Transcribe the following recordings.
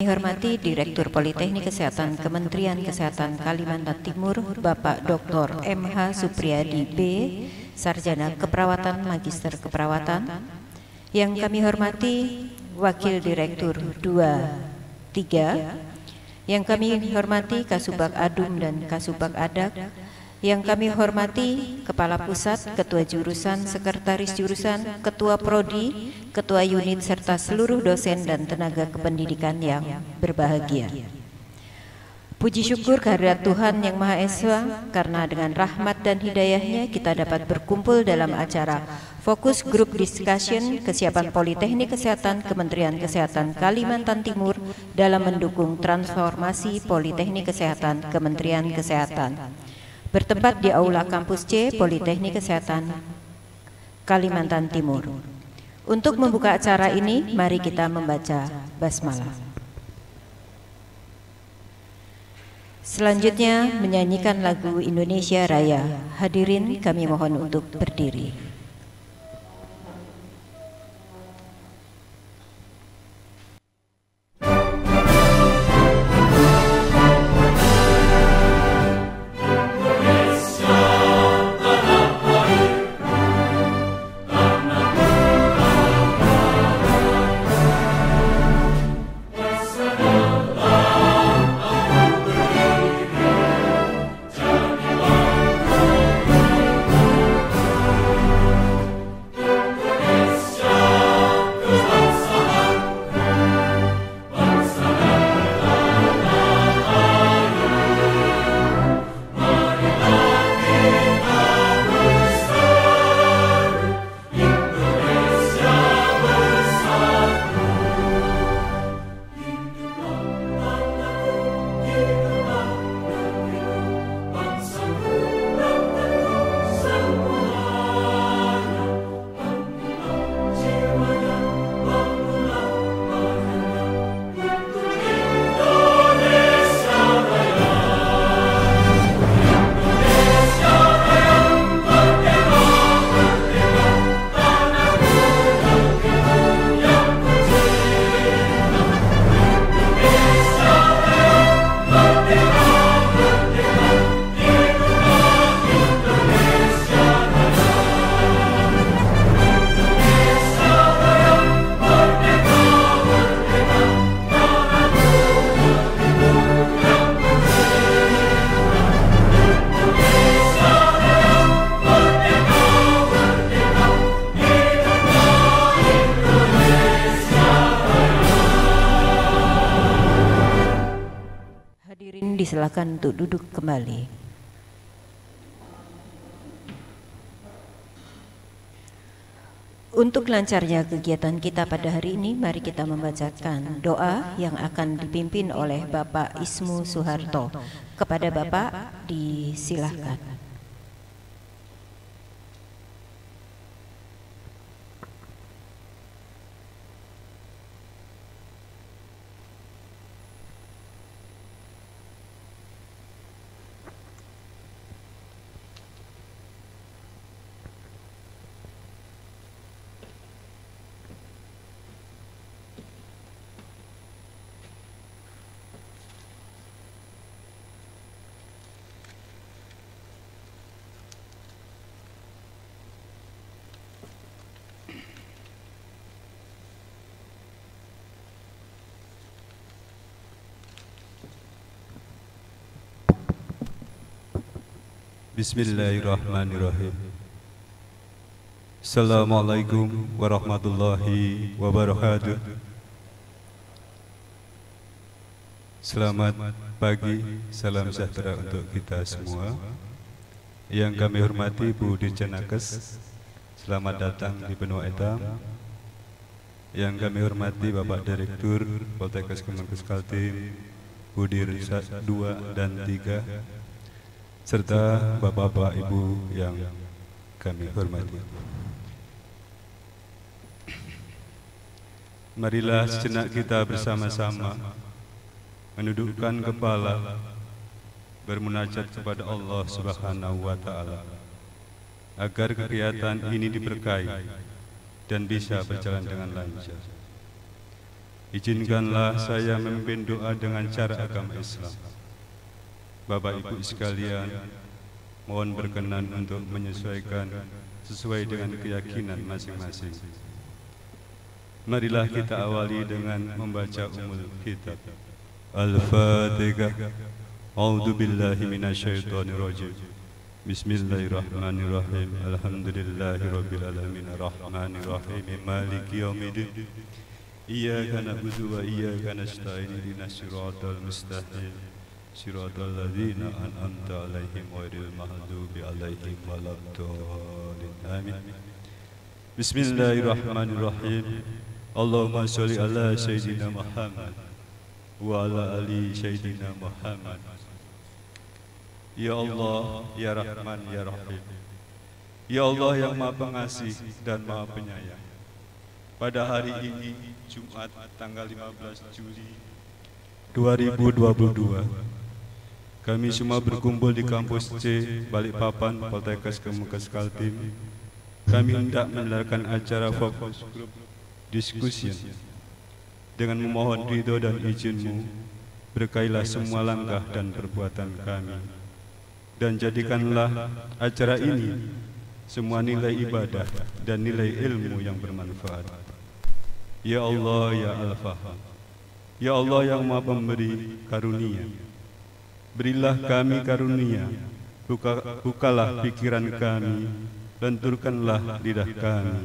Hormati Direktur Politeknik Kesehatan Kementerian Kesehatan Kalimantan Timur, Bapak Dr. M.H. Supriyadi B., Sarjana Keperawatan, Magister Keperawatan. Yang kami hormati Wakil Direktur 2, 3. Yang kami hormati Kasubag Adum dan Kasubag Adak. Yang kami hormati Kepala Pusat, Ketua Jurusan, Sekretaris Jurusan, Ketua Prodi, Ketua Unit, serta seluruh dosen dan tenaga kependidikan yang berbahagia. Puji syukur kehadirat Tuhan Yang Maha Esa, karena dengan rahmat dan hidayahnya kita dapat berkumpul dalam acara Fokus Group Discussion Kesiapan Politeknik Kesehatan Kementerian Kesehatan Kalimantan Timur dalam mendukung transformasi Politeknik Kesehatan Kementerian Kesehatan. Bertempat di Aula Kampus C Politeknik Kesehatan Kalimantan Timur. Untuk membuka acara ini, mari kita membaca basmalah. Selanjutnya menyanyikan lagu Indonesia Raya. Hadirin kami mohon untuk berdiri. Silakan untuk duduk kembali. Untuk lancarnya kegiatan kita pada hari ini, mari kita membacakan doa yang akan dipimpin oleh Bapak Ismu Suharto. Kepada Bapak disilahkan. Bismillahirrahmanirrahim. Assalamualaikum warahmatullahi wabarakatuh. Selamat pagi, salam sejahtera untuk kita semua. Yang kami hormati Bu Dirjen Nakes, selamat datang di Benua Etam. Yang kami hormati Bapak Direktur Poltekkes Kemenkes Kaltim, Bu Dir 2 dan 3, serta Bapak-Bapak Ibu yang kami hormati. Marilah sejenak kita bersama-sama menundukkan kepala, bermunajat kepada Allah Subhanahu wa Ta'ala, agar kegiatan ini diberkahi dan bisa berjalan dengan lancar. Izinkanlah saya memimpin doa dengan cara agama Islam. Bapak Ibu sekalian, mohon berkenan untuk menyesuaikan sesuai dengan keyakinan masing-masing. Marilah kita awali dengan membaca Ummul Kitab. Al-Fatihah. A'udzu billahi minasyaitonir rajim. Bismillahirrahmanirrahim. Alhamdulillahirabbil alamin arrahmanir rahim maliki yaumiddin. Iyyaka na'budu wa iyyaka nasta'in ihdinas siratal mustaqim. Siratal ladzina an'amta 'alaihim ghairil maghdubi 'alaihim waladdallin. Amin. Bismillahirrahmanirrahim. Allahumma sholli ala sayyidina Muhammad wa ala ali sayyidina Muhammad. Ya Allah, ya Rahman, ya Rahim. Ya Allah yang Maha Pengasih dan Maha Penyayang. Pada hari ini, Jumat tanggal 15 Juli 2022, kami semua berkumpul di kampus C Balikpapan Poltekkes Kemenkes Kaltim. Kami hendak menyelenggarakan acara fokus group discussion. Dengan memohon ridho dan izin-Mu, berkailah semua langkah dan perbuatan kami, dan jadikanlah acara ini semua nilai ibadah dan nilai ilmu yang bermanfaat. Ya Allah, ya Al-Faham, ya Allah yang Maha Pemberi karunia, berilah kami karunia, bukalah pikiran kami, lenturkanlah lidah kami,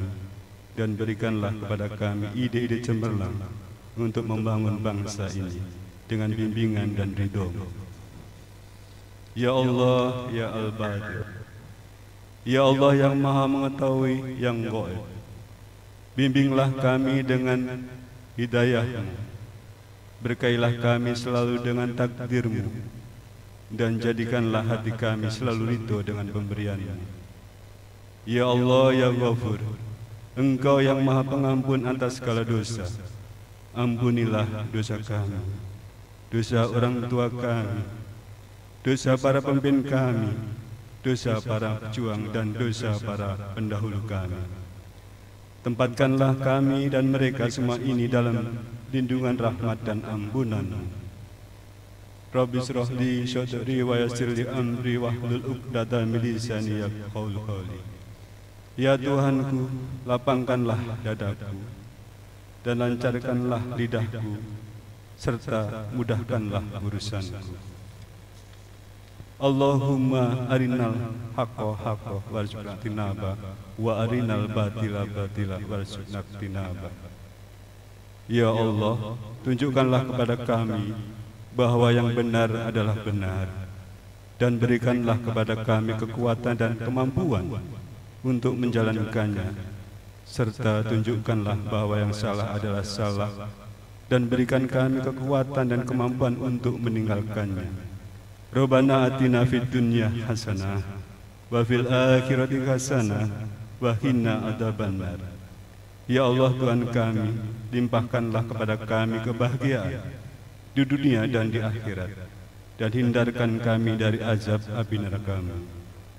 dan berikanlah kepada kami ide-ide cemerlang untuk membangun bangsa ini dengan bimbingan dan ridho-Mu. Ya Allah, ya Al-Badir, ya Allah yang Maha Mengetahui yang Ghaib, bimbinglah kami dengan hidayah-Mu, berkailah kami selalu dengan takdir-Mu, dan jadikanlah hati kami selalu ridho dengan pemberian-Mu. Ya Allah, ya Ghafur, Engkau yang Maha Pengampun atas segala dosa, ampunilah dosa kami, dosa orang tua kami, dosa para pemimpin kami, dosa para pejuang, dan dosa para pendahulu kami. Tempatkanlah kami dan mereka semua ini dalam lindungan rahmat dan ampunan-Mu. Rabbi shrah li sadri wa yassir li amri wahlul 'uqdatam min lisani yafqahu qawli. Ya Tuhanku, lapangkanlah dadaku dan lancarkanlah lidahku, serta mudahkanlah urusanku. Allahumma arinal haqqa haqqa warzuqna tinaba wa arinal batila batila warzuqna tinaba. Ya Allah, tunjukkanlah kepada kami bahwa yang benar adalah benar, dan berikanlah kepada kami kekuatan dan kemampuan untuk menjalankannya, serta tunjukkanlah bahwa yang salah adalah salah, dan berikan kami kekuatan dan kemampuan untuk meninggalkannya. Rabbana atina fid dunya hasanah wa fil akhirati hasanah wa qina adzabannar. Ya Allah Tuhan kami, limpahkanlah kepada kami kebahagiaan di dunia dan di akhirat, dan hindarkan kami dari azab api neraka-Mu.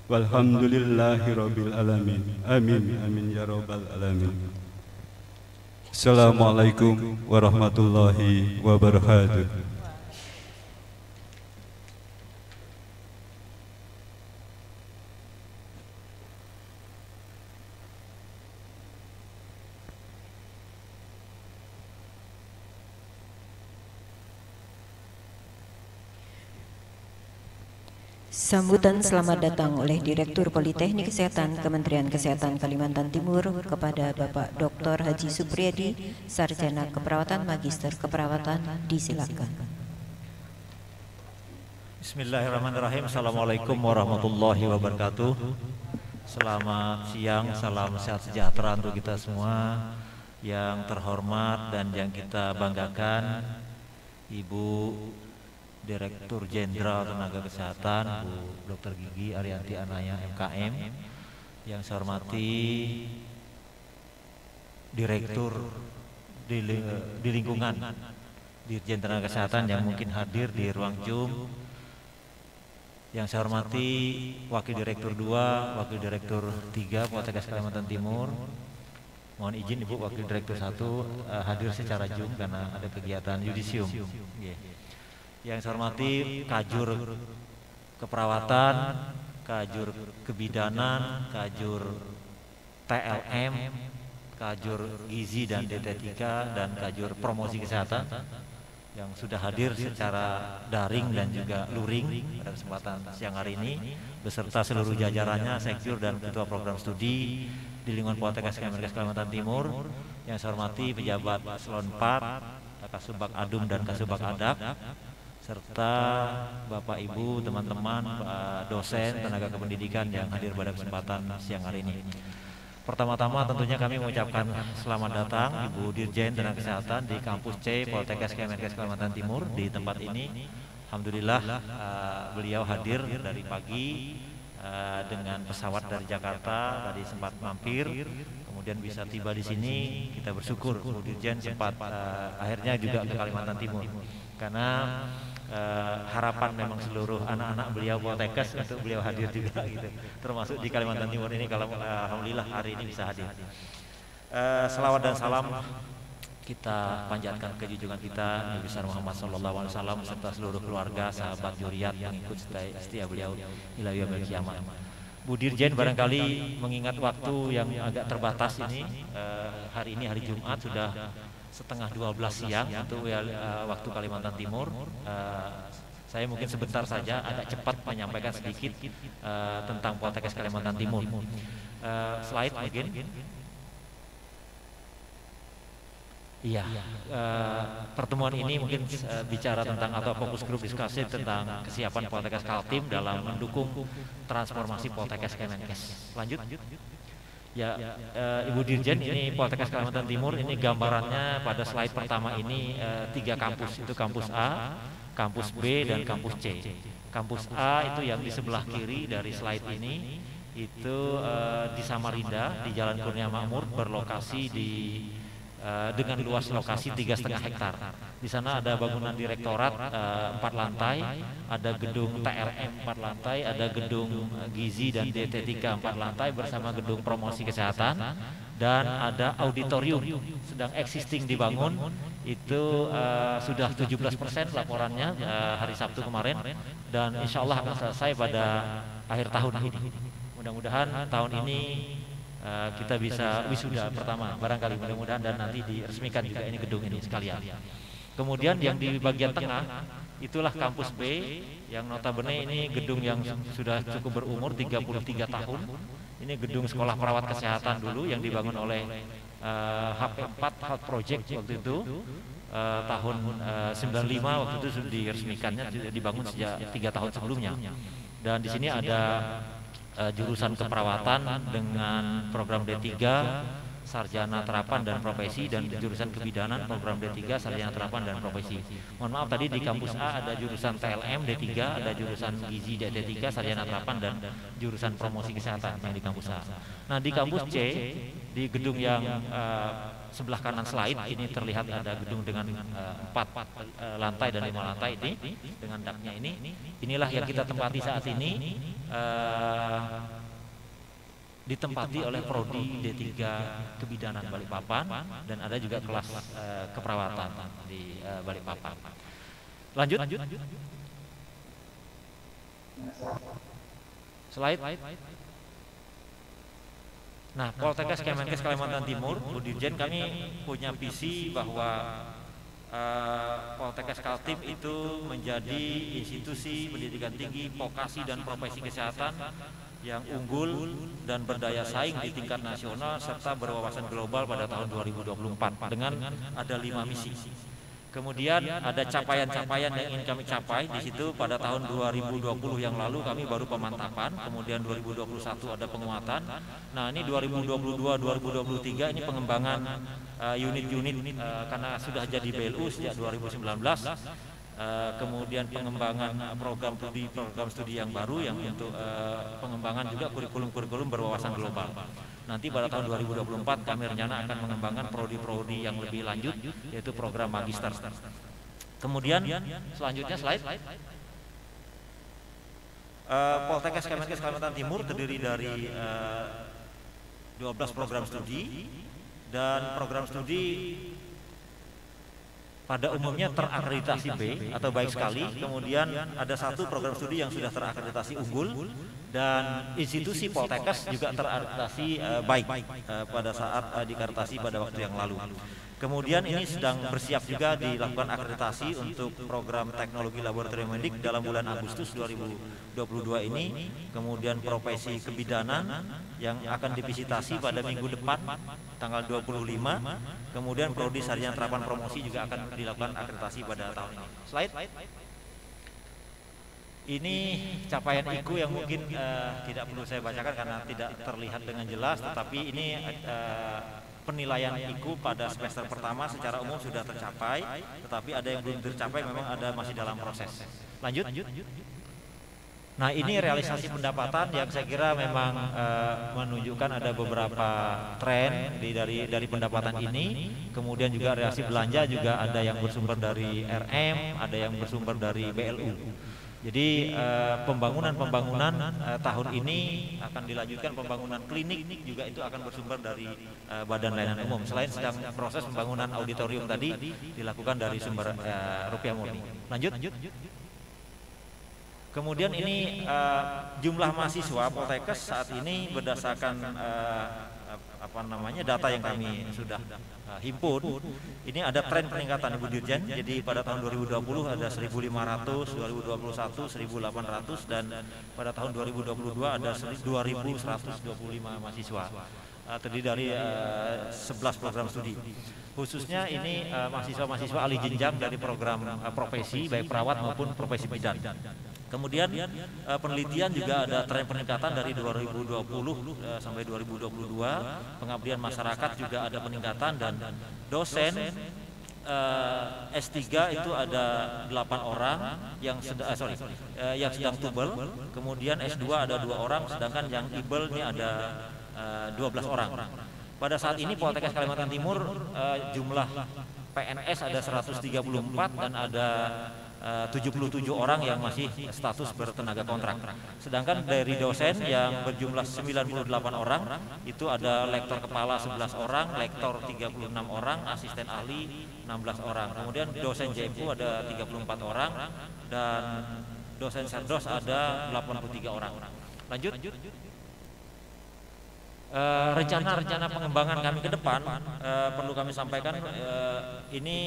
Walhamdulillahirabbil alamin. Amin amin ya rabbal alamin. Assalamualaikum warahmatullahi wabarakatuh. Sambutan selamat datang oleh Direktur Politeknik Kesehatan Kementerian Kesehatan Kalimantan Timur kepada Bapak Dr. Haji Supriyadi, Sarjana Keperawatan Magister Keperawatan, disilakan. Bismillahirrahmanirrahim. Assalamualaikum warahmatullahi wabarakatuh. Selamat siang, salam sehat sejahtera untuk kita semua. Yang terhormat dan yang kita banggakan, Ibu Direktur Jenderal Tenaga Kesehatan Bu Dr. Gigi Arianti Anaya MKM, yang saya hormati Direktur di lingkungan Dirjen Tenaga Kesehatan yang mungkin hadir di ruang Zoom, yang saya hormati Wakil Direktur 2, Wakil Direktur 3 Poltekkes Kalimantan Timur, Mohon izin Ibu Wakil Direktur 1 hadir secara Zoom karena ada kegiatan yudisium. Yang saya hormati Kajur Keperawatan, Kajur Kebidanan, Kajur TLM, Kajur Gizi dan DT3, dan Kajur Promosi Kesehatan yang sudah hadir secara daring dan juga luring pada kesempatan siang hari ini, beserta seluruh jajarannya, sekjur dan ketua program studi di lingkungan Poltekkes Kemenkes Kalimantan Timur. Yang saya hormati pejabat Eselon 4, Kasubag Adum dan Kasubag Adak, serta Bapak Ibu, teman-teman, dosen, tenaga kependidikan yang hadir pada kesempatan siang hari ini. Pertama-tama tentunya kami mengucapkan selamat datang Ibu Dirjen Tenaga Kesehatan di Kampus C Poltekkes Kemenkes Kalimantan Timur di tempat ini. Alhamdulillah beliau hadir dari pagi dengan pesawat dari Jakarta, tadi sempat mampir, kemudian bisa tiba di sini. Kita bersyukur Bu Dirjen sempat akhirnya juga ke Kalimantan Timur, karena harapan memang seluruh anak-anak beliau Poltekkes untuk beliau hadir juga gitu, termasuk di Kalimantan Timur ini. Kalau alhamdulillah hari ini bisa hadir. Selawat dan salam kita panjatkan ke junjungan kita Nabi besar Muhammad SAW serta seluruh keluarga, sahabat, zuriat yang ikut setia beliau ila yaumil qiyamah. Bu Dirjen barangkali mengingat waktu yang agak terbatas ini, hari ini hari Jumat sudah setengah 12 siang untuk waktu Kalimantan Timur. Saya mungkin sebentar saja agak cepat menyampaikan sedikit tentang Poltekkes Kalimantan Timur. Slide mungkin. Iya, pertemuan ini mungkin bicara tentang atau fokus grup diskusi tentang kesiapan Poltekkes Kaltim dalam mendukung transformasi Poltekkes Kemenkes. Lanjut. Ya, Ibu Dirjen, ini Poltekkes Kalimantan Timur, ini gambarannya pada slide pertama ini 3 kampus, itu kampus A, kampus B, dan kampus C. Kampus A itu yang di sebelah kiri dari slide ini, itu di Samarinda, di Jalan Kurnia Makmur, berlokasi dengan luas lokasi 3,5 hektar. Di sana ada bangunan direktorat 4 lantai, ada gedung TLM 4 lantai, ada gedung Gizi dan DT3 4 lantai bersama gedung promosi kesehatan, dan ada auditorium sedang existing dibangun. Itu sudah 17% laporannya hari Sabtu kemarin, dan insya Allah akan selesai pada akhir tahun ini. Mudah-mudahan tahun ini kita bisa wisuda pertama, barangkali mudah-mudahan, dan nanti diresmikan juga ini gedung ini sekalian. Kemudian yang di bagian tengah itulah kampus B, yang notabene ini gedung yang sudah cukup berumur 33 tahun. Ini gedung sekolah perawat kesehatan dulu yang dibangun oleh HP4 Health Project waktu itu tahun 95, waktu itu sudah diresmikannya, dibangun sejak 3 tahun sebelumnya. Dan di sini ada jurusan keperawatan dengan program D3, sarjana terapan dan profesi, dan jurusan kebidanan program D3, sarjana terapan dan profesi. Mohon maaf, tadi di kampus A ada jurusan TLM D3, ada jurusan Gizi DT3, sarjana terapan, dan jurusan promosi kesehatan yang di kampus A. Nah, di kampus C, di gedung yang sebelah kanan slide ini terlihat ada gedung dengan 4 lantai dan 5 lantai ini dengan daknya ini. Inilah yang kita tempati saat ini, ditempati oleh Prodi D3 Kebidanan Balikpapan, dan ada juga kelas keperawatan di Balikpapan. Lanjut. Slide. Nah, Poltekkes Kemenkes Kalimantan Timur, Bu Dirjen, kami punya visi bahwa Poltekkes Kaltim itu menjadi institusi pendidikan tinggi, vokasi dan profesi kesehatan yang unggul dan berdaya saing di tingkat nasional serta berwawasan global pada tahun 2024 dengan ada 5 misi. Kemudian ada capaian-capaian yang ingin kami capai di situ. Pada tahun 2020 yang lalu kami baru pemantapan, kemudian 2021 ada penguatan. Nah, ini 2022-2023 ini pengembangan unit-unit karena sudah jadi BLU sejak 2019. Kemudian pengembangan program studi yang baru yang untuk pengembangan juga kurikulum berwawasan global. Nanti pada tahun 2024 kami rencana akan mengembangkan prodi-prodi yang lebih lanjut, yaitu program magister. Kemudian selanjutnya slide. Poltekkes Kemenkes Kalimantan Timur terdiri dari 12 program studi dan program studi pada umumnya terakreditasi B atau baik sekali. Kemudian ada satu program studi yang sudah terakreditasi unggul, dan institusi Poltekkes juga terakreditasi baik pada saat diakreditasi pada waktu yang lalu. Kemudian ini sedang bersiap juga dilakukan akreditasi untuk program teknologi laboratorium medik dalam bulan Agustus 2022 ini. Kemudian profesi kebidanan yang akan divisitasi pada minggu depan tanggal 25. Kemudian prodi sarjana terapan promosi juga akan dilakukan akreditasi pada tahun ini. Slide. Ini capaian IKU yang mungkin tidak perlu saya bacakan karena tidak terlihat dengan jelas, tetapi ini penilaian IKU pada semester pertama secara umum sudah tercapai, tetapi ada yang belum tercapai, memang ada masih dalam proses. Lanjut. Nah, ini realisasi pendapatan yang saya kira memang menunjukkan ada beberapa tren dari pendapatan ini. Kemudian juga realisasi belanja juga ada yang bersumber dari RM, ada yang bersumber dari BLU. Jadi pembangunan tahun ini akan dilanjutkan, pembangunan klinik juga itu akan bersumber dari Badan Layanan Umum. Selain sedang proses pembangunan auditorium tadi dilakukan dari sumber rupiah murni. Lanjut. Kemudian ini jumlah mahasiswa Poltekkes saat ini berdasarkan data yang kami sudah himpun. Ini ada tren peningkatan Ibu Dirjen. Jadi pada tahun 2020 ada 1.500, 2021 1.800, dan pada tahun 2022 ada 2.125 mahasiswa. Terdiri dari 11 program studi. Khususnya ini mahasiswa-mahasiswa alih jenjang dari program profesi baik perawat maupun profesi bidan. Kemudian penelitian juga ada tren peningkatan dari 2020 sampai 2022. Pengabdian masyarakat juga ada peningkatan, dan dosen S3 itu ada 8 orang yang sedang tubel. Kemudian S2 ada 2 orang, sedangkan yang ibel ini ada 12 orang. Pada saat ini Poltekkes Kalimantan Timur jumlah PNS ada 134 dan ada 77 orang yang masih status bertenaga kontrak. Sedangkan dari dosen yang berjumlah 98 orang, itu ada lektor kepala 11 orang, lektor 36 orang, asisten ahli 16 orang. Kemudian dosen JMU ada 34 orang, dan dosen serdos ada 83 orang. Lanjut. Rencana-rencana pengembangan kami ke depan perlu kami sampaikan, ini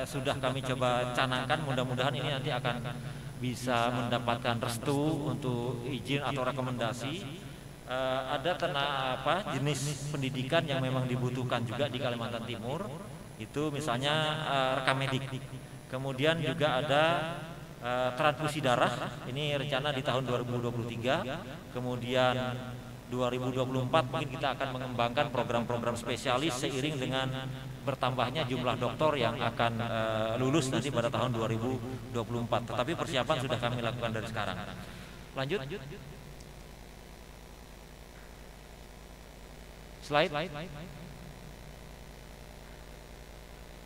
sudah kami coba canangkan, mudah-mudahan ini nanti akan bisa mendapatkan restu untuk izin atau rekomendasi. Ada jenis pendidikan yang memang dibutuhkan juga di Kalimantan Timur, itu misalnya rekamedik. Kemudian juga ada transfusi darah, ini rencana di tahun 2023. Kemudian 2024 mungkin kita akan mengembangkan program-program spesialis seiring dengan bertambahnya jumlah doktor yang akan lulus nanti pada tahun 2024. Tetapi persiapan sudah kami lakukan dari sekarang. Lanjut. Slide.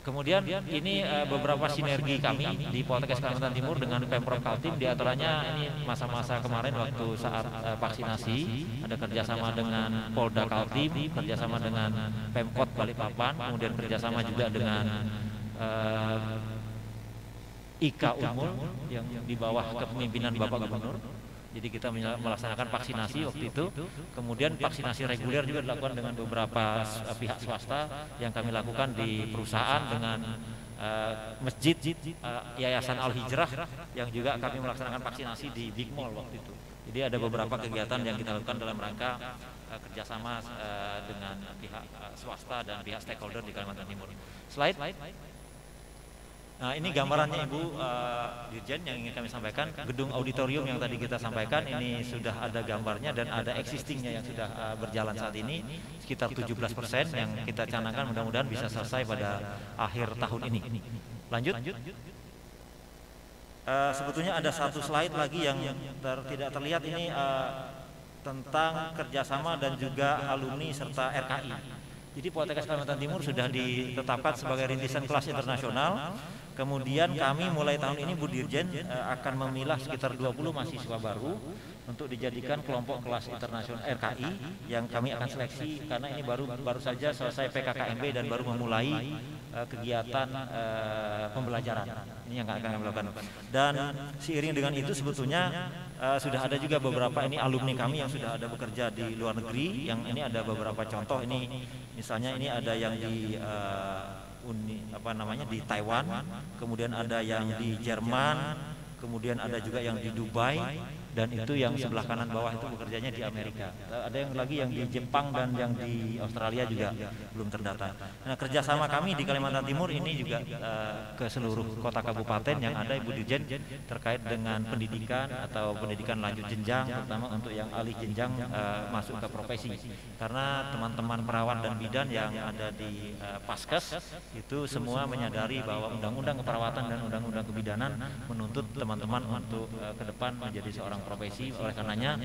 Kemudian ini beberapa sinergi kami di Poltekkes Kalimantan Timur dengan Pemprov Kaltim, diantaranya ini masa-masa kemarin waktu saat vaksinasi ada kerjasama dengan Polda Kaltim, kerjasama dengan Pemkot Balikpapan, kemudian kerjasama juga dengan IKA Umul yang di bawah kepemimpinan Bapak Gubernur. Jadi kita melaksanakan vaksinasi waktu itu, kemudian vaksinasi reguler juga dilakukan dengan beberapa pihak swasta yang kami lakukan di perusahaan dengan masjid Yayasan Al Hijrah yang juga kami melaksanakan vaksinasi di Big Mall waktu itu. Jadi ada beberapa kegiatan yang kita lakukan dalam rangka kerjasama dengan pihak swasta dan pihak stakeholder di Kalimantan Timur. Slide. Nah, ini gambarannya Ibu Dirjen yang ingin kami sampaikan. Gedung auditorium yang tadi kita sampaikan ini sudah ada gambarnya dan ada existingnya yang sudah berjalan saat ini sekitar 17% yang kita canangkan, mudah-mudahan bisa selesai pada akhir tahun ini. Lanjut. Sebetulnya ada satu slide lagi yang tidak terlihat, ini tentang kerjasama dan juga alumni serta RKI. Jadi Poltekkes Kalimantan Timur sudah ditetapkan sebagai rintisan kelas internasional. Kemudian kami mulai tahun ini Bu Dirjen akan memilah sekitar 20 mahasiswa baru untuk dijadikan kelompok kelas internasional RKI yang kami akan seleksi karena ini baru saja selesai PKKMB dan baru memulai kegiatan pembelajaran. Ini yang akan kami lakukan. Dan seiring dengan itu sebetulnya sudah ada juga beberapa ini alumni kami yang sudah ada bekerja di luar negeri. Yang ini ada beberapa contoh, ini misalnya ini ada yang di di Taiwan, kemudian ada yang di Jerman, kemudian ada juga yang di Dubai, dan itu yang sebelah kanan bawah itu bekerjanya di Amerika. Ada yang lagi yang di Jepang dan yang di Australia juga belum terdata. Nah, kerjasama kami di Kalimantan Timur ini juga ke seluruh kota kabupaten yang ada Ibu Dirjen terkait dengan pendidikan atau pendidikan lanjut jenjang, terutama untuk yang alih jenjang masuk ke profesi. Karena teman-teman perawat dan bidan yang ada di Paskes itu semua menyadari bahwa undang-undang keperawatan dan undang-undang kebidanan menuntut teman-teman untuk ke depan menjadi seorang profesi. Oleh karenanya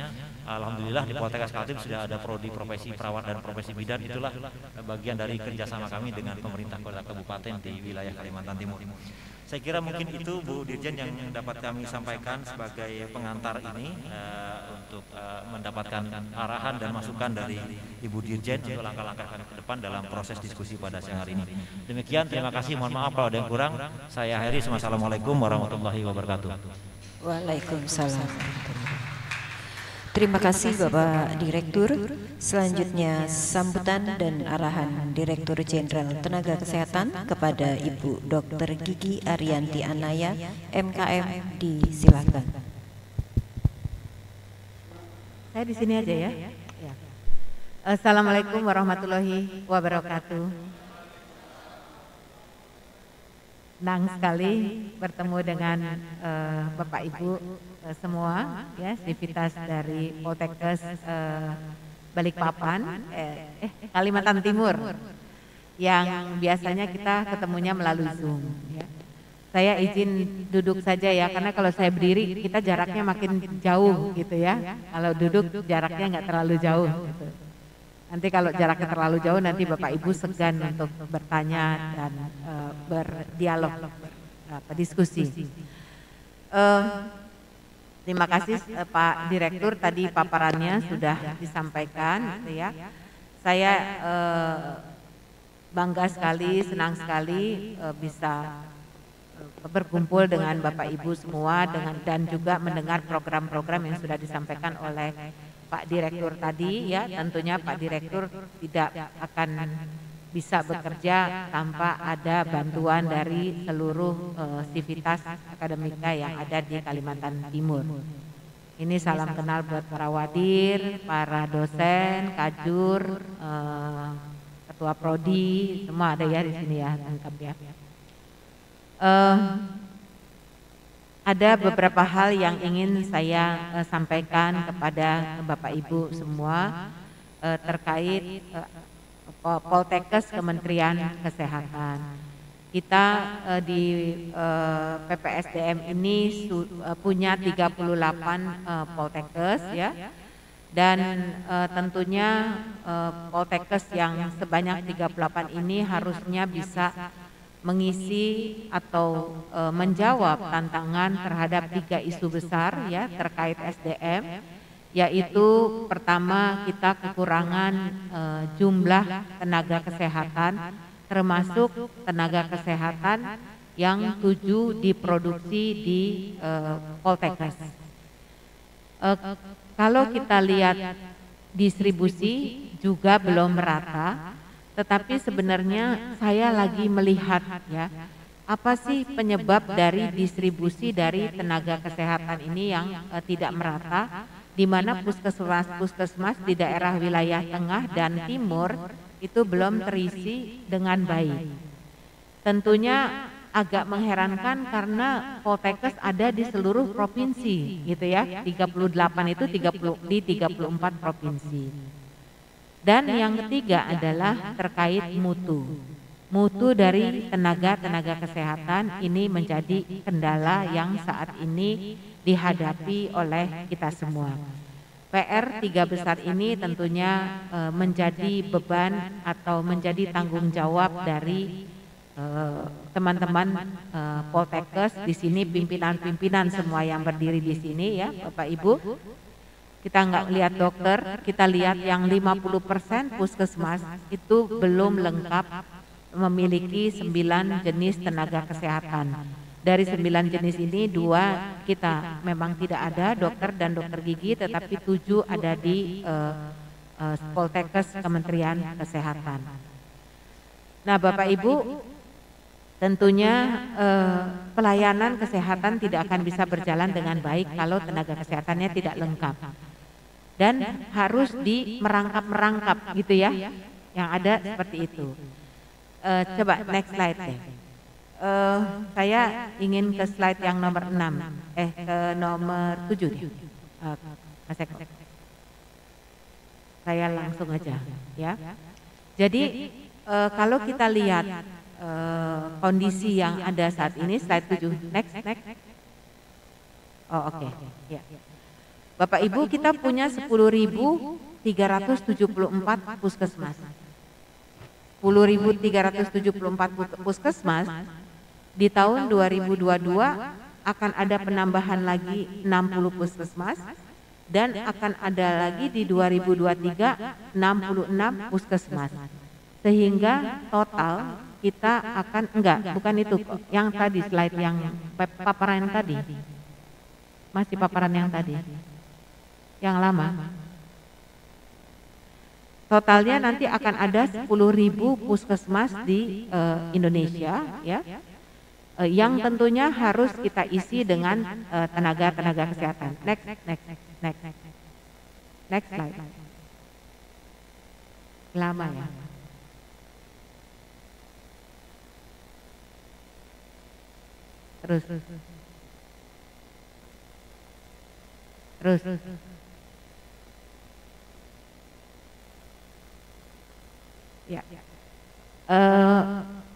alhamdulillah di Poltekkes Kaltim sudah ada prodi profesi perawat dan profesi bidan. Itulah bagian dari kerjasama kami dengan pemerintah kota kabupaten di wilayah Kalimantan Timur. Saya kira mungkin itu Bu Dirjen yang dapat kami sampaikan sebagai pengantar ini untuk mendapatkan arahan dan masukan dari Ibu Dirjen untuk langkah-langkah kami ke depan dalam proses diskusi pada siang hari ini. Demikian, terima kasih, mohon maaf kalau ada yang kurang. Saya akhiri. Wassalamualaikum warahmatullahi wabarakatuh. Waalaikumsalam. Terima kasih Bapak Direktur. Selanjutnya sambutan dan arahan Direktur Jenderal Tenaga Kesehatan kepada Ibu Dr. Gigi Ariyanti Anaya, MKM, disilakan. Saya di sini aja ya. Assalamualaikum warahmatullahi wabarakatuh. Senang sekali bertemu dengan Bapak Ibu semua, ya, sivitas dari Poltekkes Balikpapan, Kalimantan Timur, yang biasanya kita ketemunya melalui Zoom. Ya. Saya izin duduk saja ya, karena kalau saya berdiri kita jaraknya makin jauh gitu ya. Kalau duduk jaraknya nggak terlalu jauh. Gitu. Nanti kalau jaraknya terlalu jauh nanti Bapak Ibu segan untuk bertanya dan berdialog, berdiskusi. Terima kasih Pak Direktur, tadi paparannya sudah disampaikan, gitu ya. Saya bangga sekali, senang sekali bisa berkumpul dengan Bapak Ibu semua dan juga mendengar program-program yang sudah disampaikan oleh Pak Direktur tadi, ya. Tentunya Pak Direktur tidak akan bisa bekerja tanpa ada bantuan dari seluruh sivitas akademika yang ada di Kalimantan Timur. Ini salam kenal buat para wadir, para dosen, kajur, ketua prodi, semua ada ya di sini ya, lengkap ya. Ada beberapa hal yang ingin saya sampaikan kepada Bapak Ibu semua terkait Poltekkes Kementerian Kesehatan. Kita di PPSDM ini punya 38 Poltekkes, ya, dan tentunya Poltekkes yang sebanyak 38 ini harusnya bisa mengisi atau menjawab tantangan terhadap 3 isu besar, ya, terkait SDM, yaitu pertama kita kekurangan jumlah tenaga kesehatan, termasuk tenaga kesehatan yang tuju diproduksi di Poltekkes. Kalau kita lihat distribusi juga belum merata. Tetapi sebenarnya saya lagi melihat, ya, apa sih penyebab dari distribusi dari tenaga kesehatan ini yang tidak merata, di mana puskesmas di daerah wilayah tengah dan timur itu belum terisi dengan baik. Tentunya agak mengherankan karena Poltekkes ada di seluruh provinsi, gitu ya, 38 itu di 34 provinsi. Dan yang ketiga adalah terkait mutu. Mutu dari tenaga kesehatan ini menjadi kendala yang saat ini dihadapi oleh kita semua. PR 3 besar ini tentunya menjadi beban atau menjadi tanggung jawab dari teman-teman Poltekkes di sini, pimpinan-pimpinan semua yang berdiri di sini ya Bapak Ibu. Kita nggak lihat dokter, kita lihat yang 50% puskesmas itu belum lengkap memiliki 9 jenis tenaga kesehatan. Dari 9 jenis ini 2 kita memang tidak ada, dokter dan dokter gigi, tetapi 7 ada di Poltekkes Kementerian Kesehatan. Nah Bapak Ibu, tentunya pelayanan kesehatan tidak akan bisa berjalan dengan baik kalau tenaga kesehatannya tidak lengkap. Dan harus di merangkap-merangkap gitu ya, yang ada seperti itu. Coba next slide deh. Saya ingin ke slide yang nomor 6, ke nomor 7 deh. Mas Eko. Saya langsung aja ya. Jadi kalau kita lihat kondisi yang ada saat ini, slide 7, next. Oh oke. Ya. Bapak Ibu, kita punya 10.374 puskesmas. 10.374 puskesmas. Di tahun 2022 akan ada penambahan lagi 60 puskesmas dan akan ada lagi di 2023 66 puskesmas. Sehingga total kita akan bukan itu yang tadi slide yang paparan yang tadi. Masih paparan yang tadi. Yang lama. Totalnya nanti akan ada 10.000 puskesmas di Indonesia ya. Yang tentunya harus kita isi dengan tenaga-tenaga kesehatan. Next slide. Lama ya. Terus. Ya.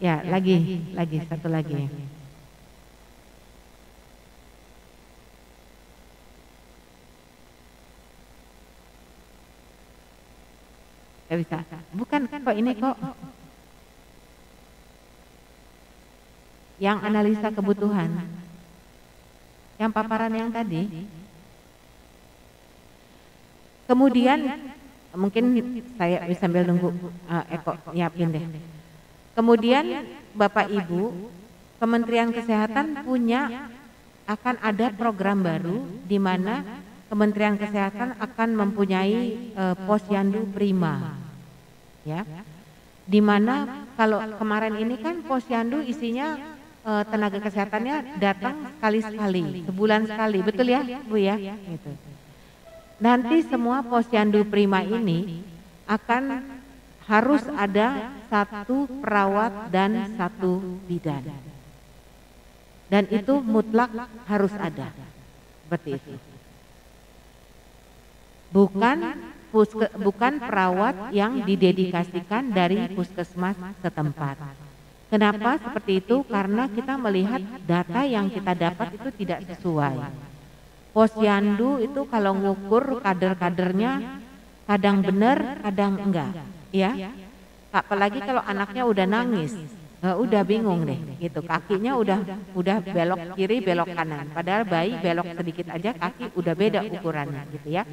Ya, lagi satu lagi. Gak bisa. Bukan kok ini kok. Yang analisa kebutuhan. Yang paparan yang tadi. Kemudian mungkin saya sambil nunggu Eko nyiapin deh. Kemudian Bapak Ibu, Kementerian Kesehatan akan ada program baru di mana Kementerian Kesehatan akan mempunyai posyandu prima. Ya. Di mana kalau kemarin ini kan posyandu isinya tenaga kesehatannya datang sekali-sekali, sebulan sekali. Betul ya, Bu ya? Gitu. Nanti semua posyandu prima ini akan harus ada 1 perawat dan 1 bidan. Dan itu mutlak harus ada. Seperti itu. Bukan perawat yang didedikasikan dari puskesmas setempat. Kenapa seperti itu? Karena kita melihat data yang kita dapat itu tidak sesuai. Posyandu itu kalau ngukur kader-kadernya kadang benar, kadang enggak, ya. Apalagi kalau anaknya udah nangis, udah bingung deh, gitu. Kakinya udah belok kiri, belok kanan. Padahal bayi belok sedikit aja kaki udah beda ukurannya, gitu ya.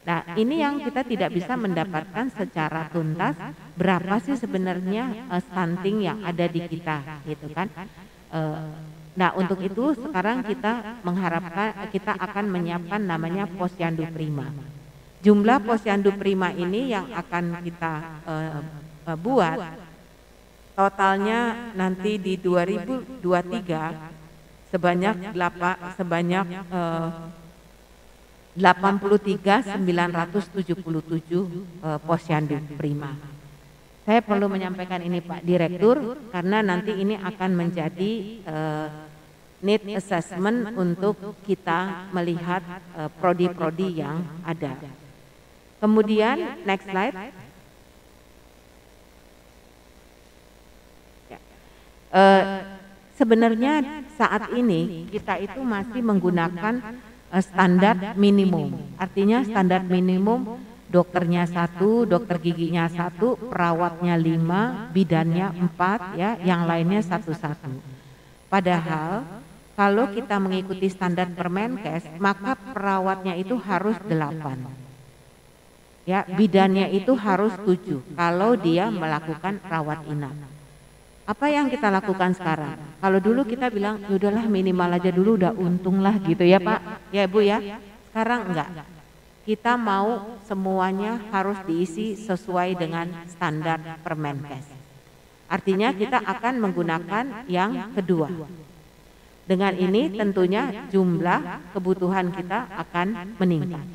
Nah, ini yang kita tidak bisa mendapatkan secara tuntas berapa sih sebenarnya stunting yang ada di kita, gitu kan. Nah, untuk itu sekarang kita mengharapkan kita akan menyiapkan namanya posyandu prima. Jumlah posyandu prima ini yang akan kita buat totalnya nanti di 2023 sebanyak 83.977 posyandu prima. Saya perlu menyampaikan ini Pak Direktur karena nanti ini akan menjadi need assessment untuk kita melihat prodi-prodi yang ada. Kemudian next slide. Sebenarnya saat ini kita itu masih menggunakan standar minimum. Artinya standar minimum dokternya 1, dokter giginya 1, perawatnya 5, bidannya 4 ya, yang lainnya 1-1. Padahal kalau kita mengikuti standar Permenkes, maka perawatnya itu harus 8. Ya, bidannya itu harus 7 kalau dia melakukan rawat inap. Apa yang kita lakukan sekarang? Kalau dulu kita bilang, yaudahlah minimal aja dulu udah untung lah gitu ya Pak, ya Bu ya. Sekarang enggak. Kita mau semuanya harus diisi sesuai dengan standar Permenkes. Artinya kita akan menggunakan yang kedua. Dengan ini tentunya jumlah kebutuhan kita akan meningkat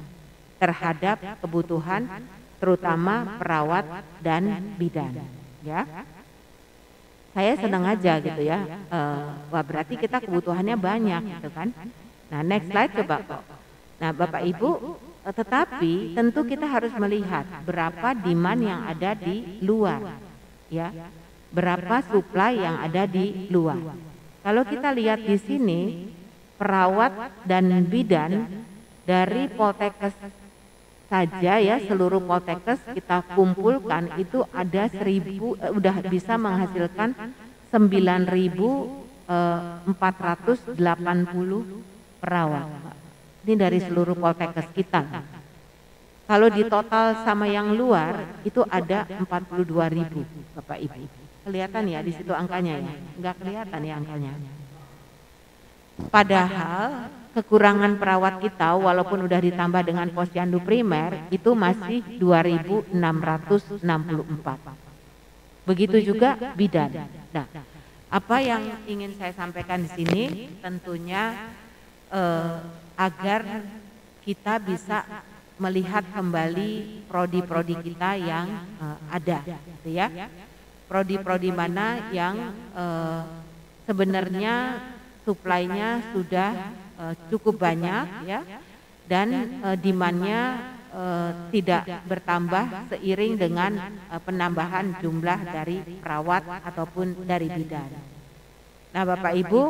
terhadap kebutuhan terutama perawat dan bidan ya. Saya senang aja gitu ya, wah berarti kita kebutuhannya banyak gitu kan. Nah next slide coba Pak. Nah Bapak Ibu, tetapi tentu kita harus melihat berapa demand yang ada di luar ya, berapa supply yang ada di luar. Kalau kita lihat di sini perawat dan bidan dari Poltekkes saja ya, seluruh Poltekkes kita kumpulkan itu ada 1000, udah bisa menghasilkan 9.480 perawat. Ini dari seluruh Poltekkes kita. Kalau di total sama yang luar itu ada 42.000 Bapak Ibu. Kelihatan ya di situ angkanya ya? Enggak kelihatan ya angkanya. Padahal kekurangan perawat kita walaupun udah ditambah dengan posyandu primer itu masih 2.664. Begitu juga bidan. Nah, apa yang ingin saya sampaikan di sini tentunya agar kita bisa melihat kembali prodi-prodi kita yang ada, gitu ya. Prodi-prodi mana yang sebenarnya suplainya sudah cukup banyak ya, dan demandnya tidak bertambah seiring dengan penambahan jumlah dari perawat ataupun dari bidan. Nah Bapak Ibu,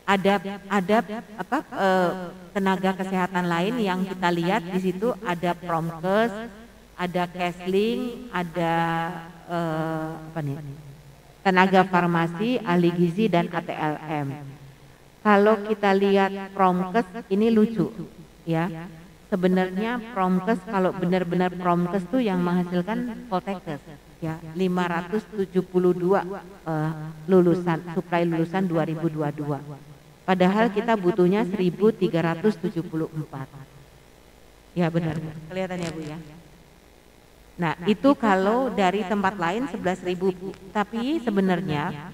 ada tenaga kesehatan lain yang kita lihat di situ, ada Promkes, ada Kesling, ada tenaga farmasi, ahli gizi dan ATLM. Kalau kita lihat Promkes ini lucu ya. Sebenarnya Promkes kalau benar-benar Promkes tuh yang menghasilkan Poltekkes ya, 572 lulusan, suplai lulusan 2022. Padahal kita butuhnya 1.374. Ya benar, kelihatan ya Bu ya. Nah itu kalau dari tempat lain 11.000, tapi sebenarnya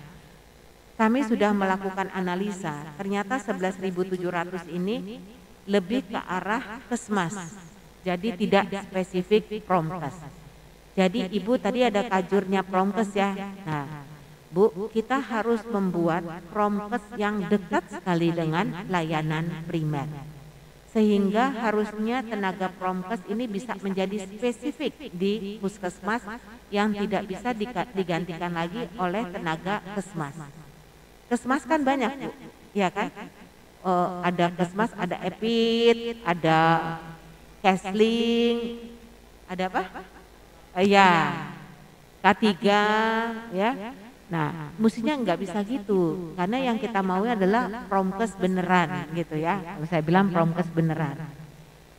kami sudah melakukan analisa, ternyata 11.700 ini lebih ke arah kesmas, jadi tidak spesifik Promkes. Jadi Ibu tadi ada kajurnya Promkes ya, nah Bu kita harus membuat Promkes yang dekat sekali dengan layanan primer. Sehingga harusnya tenaga Promkes ini bisa menjadi spesifik di puskesmas yang tidak bisa digantikan lagi oleh tenaga kesmas. Kesmas kan banyak Bu, ya kan? Ada kesmas, ada epid, ada Kesling, ada apa? Ya, K3, ya. Nah, mestinya nggak bisa gitu, karena yang kita mau adalah Promkes beneran gitu ya. Kalau saya bilang Promkes beneran.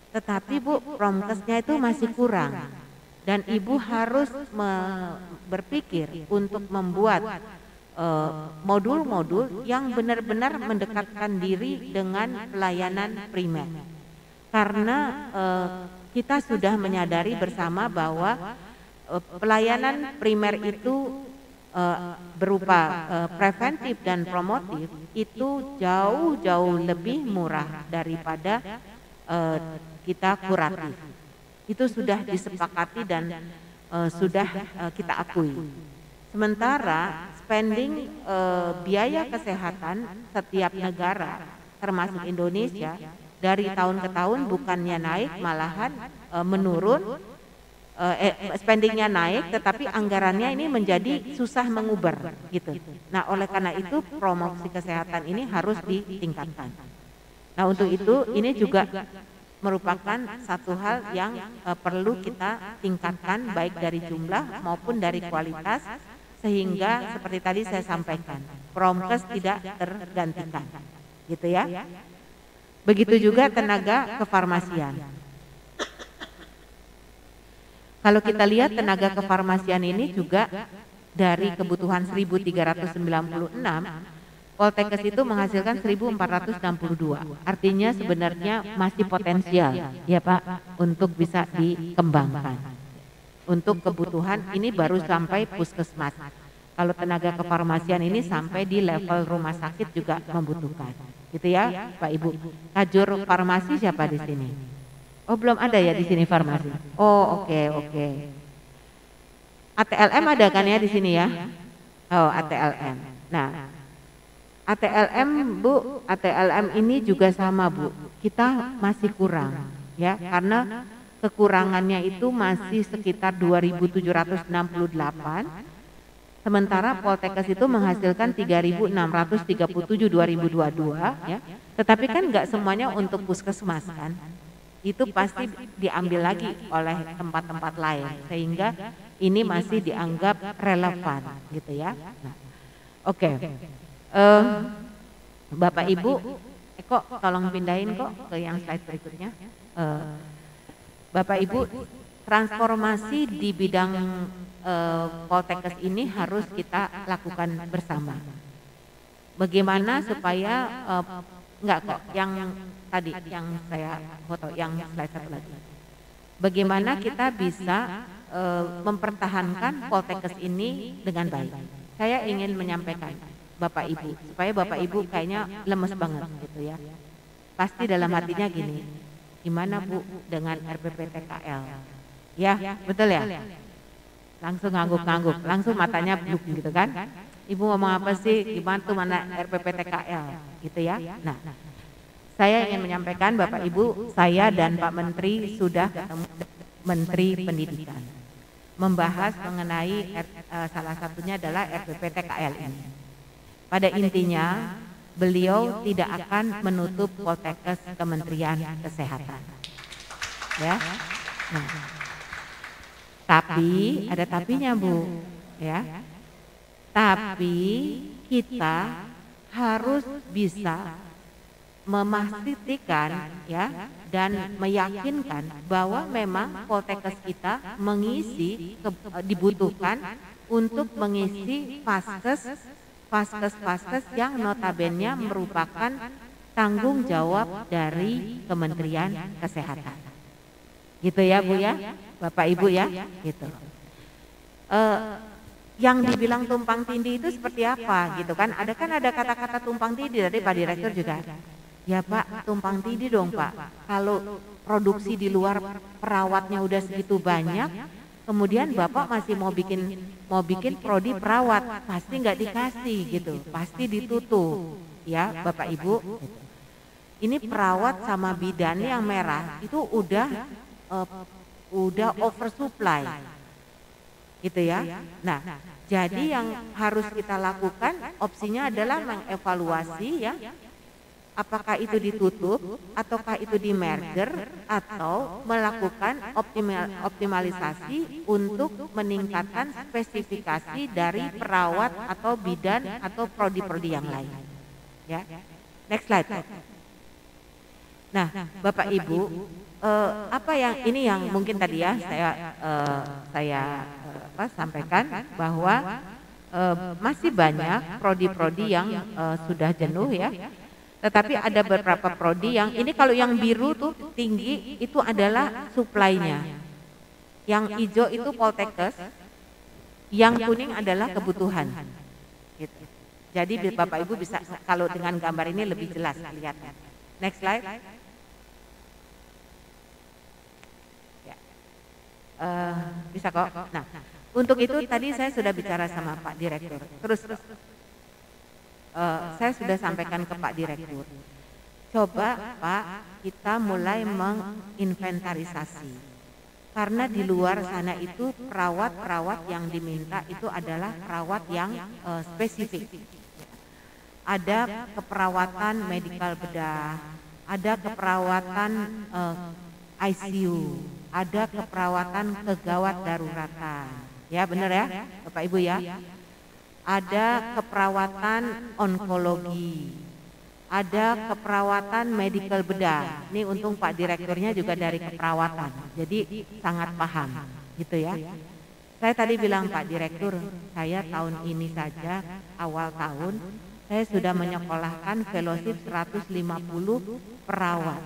Tetapi Bu, Promkesnya itu masih kurang. Dan Ibu harus berpikir untuk membuat modul-modul yang benar-benar mendekatkan diri dengan pelayanan primer. Karena kita sudah menyadari bersama bahwa pelayanan primer itu berupa preventif dan promotif itu jauh-jauh lebih murah daripada kita kuratif. Itu sudah disepakati dan sudah kita akui. Sementara spending biaya kesehatan setiap negara termasuk Indonesia dari tahun ke tahun bukannya naik, malahan menurun. Spendingnya naik, tetapi anggarannya ini menjadi susah menguber gitu. Nah oleh karena itu promosi kesehatan ini harus ditingkatkan. Nah untuk itu ini juga merupakan satu hal yang perlu kita tingkatkan baik dari jumlah maupun dari kualitas, sehingga seperti tadi saya sampaikan, promkes tidak tergantikan, gitu ya. Begitu juga tenaga kefarmasian. Kalau kita lihat tenaga kefarmasian ini juga dari kebutuhan 1.396, Poltekkes itu menghasilkan 1.462. Artinya sebenarnya masih potensial ya Pak untuk bisa dikembangkan. Untuk kebutuhan ini baru sampai puskesmas. Kalau tenaga kefarmasian ini sampai di level rumah sakit juga membutuhkan. Gitu ya Pak Ibu. Kajur farmasi siapa di sini? Oh belum ada ya di sini farmasi. Oh oke. ATLM ada kan ya di sini ya? Oh ATLM. Nah ATLM Bu, ATLM ini juga sama Bu. Kita masih kurang ya karena kekurangannya itu masih sekitar 2.768. Sementara Poltekkes itu menghasilkan 3.637 2022 ya. Tetapi kan nggak semuanya untuk puskesmas kan. Itu pasti diambil lagi oleh tempat-tempat lain sehingga ini masih dianggap relevan gitu ya. Nah, oke. Bapak Ibu, kok tolong pindahin kok ke yang slide berikutnya. Bapak Ibu, transformasi di bidang Poltekkes ini harus kita lakukan bersama. Bagaimana supaya enggak kok yang tadi yang saya foto yang slide satu lagi. Bagaimana kita bisa mempertahankan Poltekkes ini dengan baik. Saya ingin menyampaikan Bapak Ibu supaya Bapak Ibu kayaknya lemes banget gitu ya. Pasti dalam hatinya gini, gimana Bu dengan RPPTKL? Ya, betul ya? Langsung ngangguk-ngangguk, langsung matanya bluk gitu kan. Ibu ngomong apa sih, gimana tuh mana RPPTKL gitu ya. Nah, saya ingin menyampaikan Bapak Ibu, saya dan Pak Menteri sudah ketemu Menteri Pendidikan. Membahas mengenai salah satunya adalah RPPTKL ini. Pada intinya, beliau tidak akan menutup Poltekkes Kementerian Kesehatan. Ya. Nah, tapi ada tapinya Bu, ya. Tapi kita harus bisa memastikan ya dan meyakinkan bahwa memang Poltekkes kita dibutuhkan untuk mengisi faskes yang notabene merupakan tanggung jawab dari Kementerian Kesehatan. Gitu ya Bu ya, Bapak Ibu ya, gitu. Yang dibilang tumpang tindih itu seperti apa gitu kan? Ada kata-kata tumpang tindih dari Pak Direktur juga. Ya Pak, tumpang tindih dong Pak. Kalau produksi di luar perawatnya udah segitu banyak, kemudian Bapak masih mau bikin prodi perawat, pasti nggak dikasih gitu, pasti ditutup. Ya Bapak Ibu, ini perawat sama bidan yang merah itu udah oversupply, gitu ya. Nah, jadi yang harus kita lakukan opsinya adalah mengevaluasi ya. Apakah itu ditutup, ataukah itu di merger, atau melakukan optimalisasi untuk meningkatkan spesifikasi dari perawat atau bidan atau prodi-prodi yang lain. Ya, next slide. Nah, Bapak Ibu, apa yang ini yang mungkin tadi ya saya sampaikan bahwa masih banyak prodi-prodi yang sudah jenuh ya. Tetapi ada beberapa prodi yang ini kalau yang biru tuh tinggi itu adalah supply-nya. Yang hijau itu Poltekkes, yang kuning adalah kebutuhan. Gitu. Jadi Bapak Ibu bisa kalau dengan gambar ini lebih jelas lihatnya. Next slide. Ya. Bisa kok. Nah, untuk itu tadi saya sudah bicara sama Pak Direktur. Terus. Saya sudah sampaikan ke Pak Direktur. Coba Pak, kita mulai menginventarisasi. Karena di luar sana itu perawat-perawat yang diminta itu adalah perawat yang spesifik. Ada keperawatan medikal bedah, ada keperawatan ICU, ada keperawatan kegawat daruratan. Ya benar ya Bapak Ibu ya. Ada keperawatan onkologi, ada keperawatan medical bedah. Ini untung Pak Direkturnya juga dari keperawatan, jadi sangat paham gitu ya. Saya tadi bilang Pak Direktur, saya tahun ini saja awal tahun saya sudah menyekolahkan fellowship 150 perawat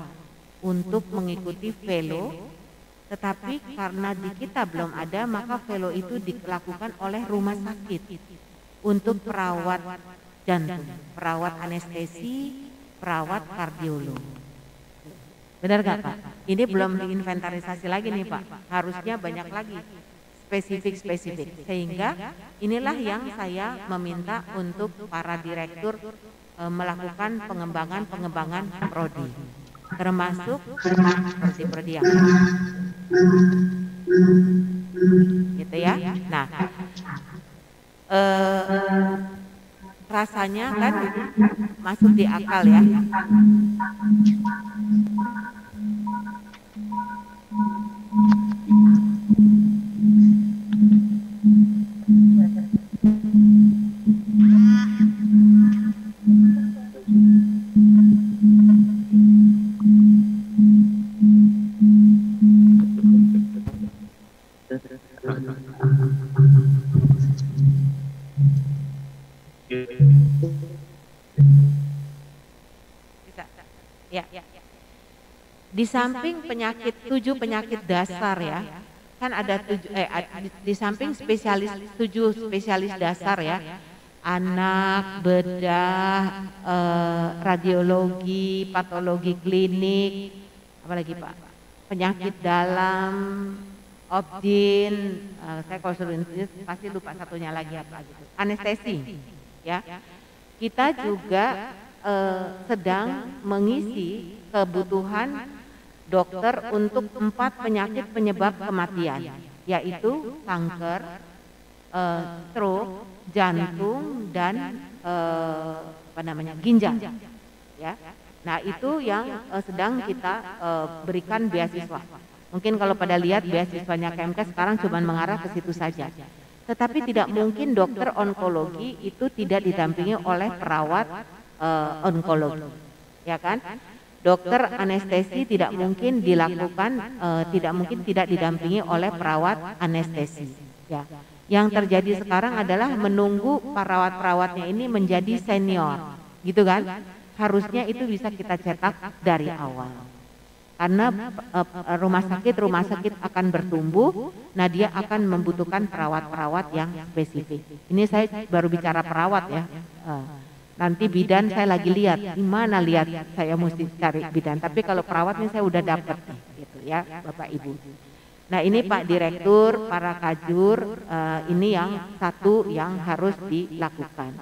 untuk mengikuti velo, tetapi karena di kita belum ada maka velo itu dilakukan oleh rumah sakit untuk perawat jantung, perawat anestesi, perawat kardiolog. Benar nggak Pak? Ini belum diinventarisasi lagi nih Pak, harusnya banyak lagi spesifik. Sehingga inilah yang saya meminta untuk para direktur melakukan pengembangan prodi, termasuk seperti prodi yang gitu ya. Nah, rasanya kan masuk di akal ya. Di samping penyakit 7 penyakit dasar ya, kan ada di samping 7 spesialis dasar ya, anak, bedah, radiologi, patologi klinik, apalagi Pak, penyakit dalam, obgyn, saya kalau suruh pasti lupa satunya lagi apa gitu, anestesi ya. Kita juga sedang mengisi kebutuhan dokter untuk 4 penyakit penyebab kematian, yaitu kanker, stroke, jantung, dan ginjal. Ya, nah itu yang sedang kita berikan beasiswa. Mungkin kalau pada lihat beasiswanya KMK sekarang cuma mengarah ke situ saja. Tetapi tidak mungkin dokter onkologi itu tidak didampingi oleh perawat onkologi, ya kan? Dokter anestesi tidak mungkin dilakukan, tidak didampingi oleh perawat anestesi. Ya, yang terjadi sekarang adalah menunggu perawat-perawatnya ini menjadi senior, gitu kan? Harusnya itu bisa kita cetak dari awal. Karena rumah sakit akan bertumbuh, nah dia akan membutuhkan perawat-perawat yang spesifik. Ini saya baru bicara perawat ya. Nanti bidan saya lagi lihat, gimana lihat saya mesti cari bidan. Tapi kalau perawatnya saya udah dapat, gitu ya Bapak Ibu. Nah ini Pak Direktur, para kajur, ini yang satu yang harus dilakukan.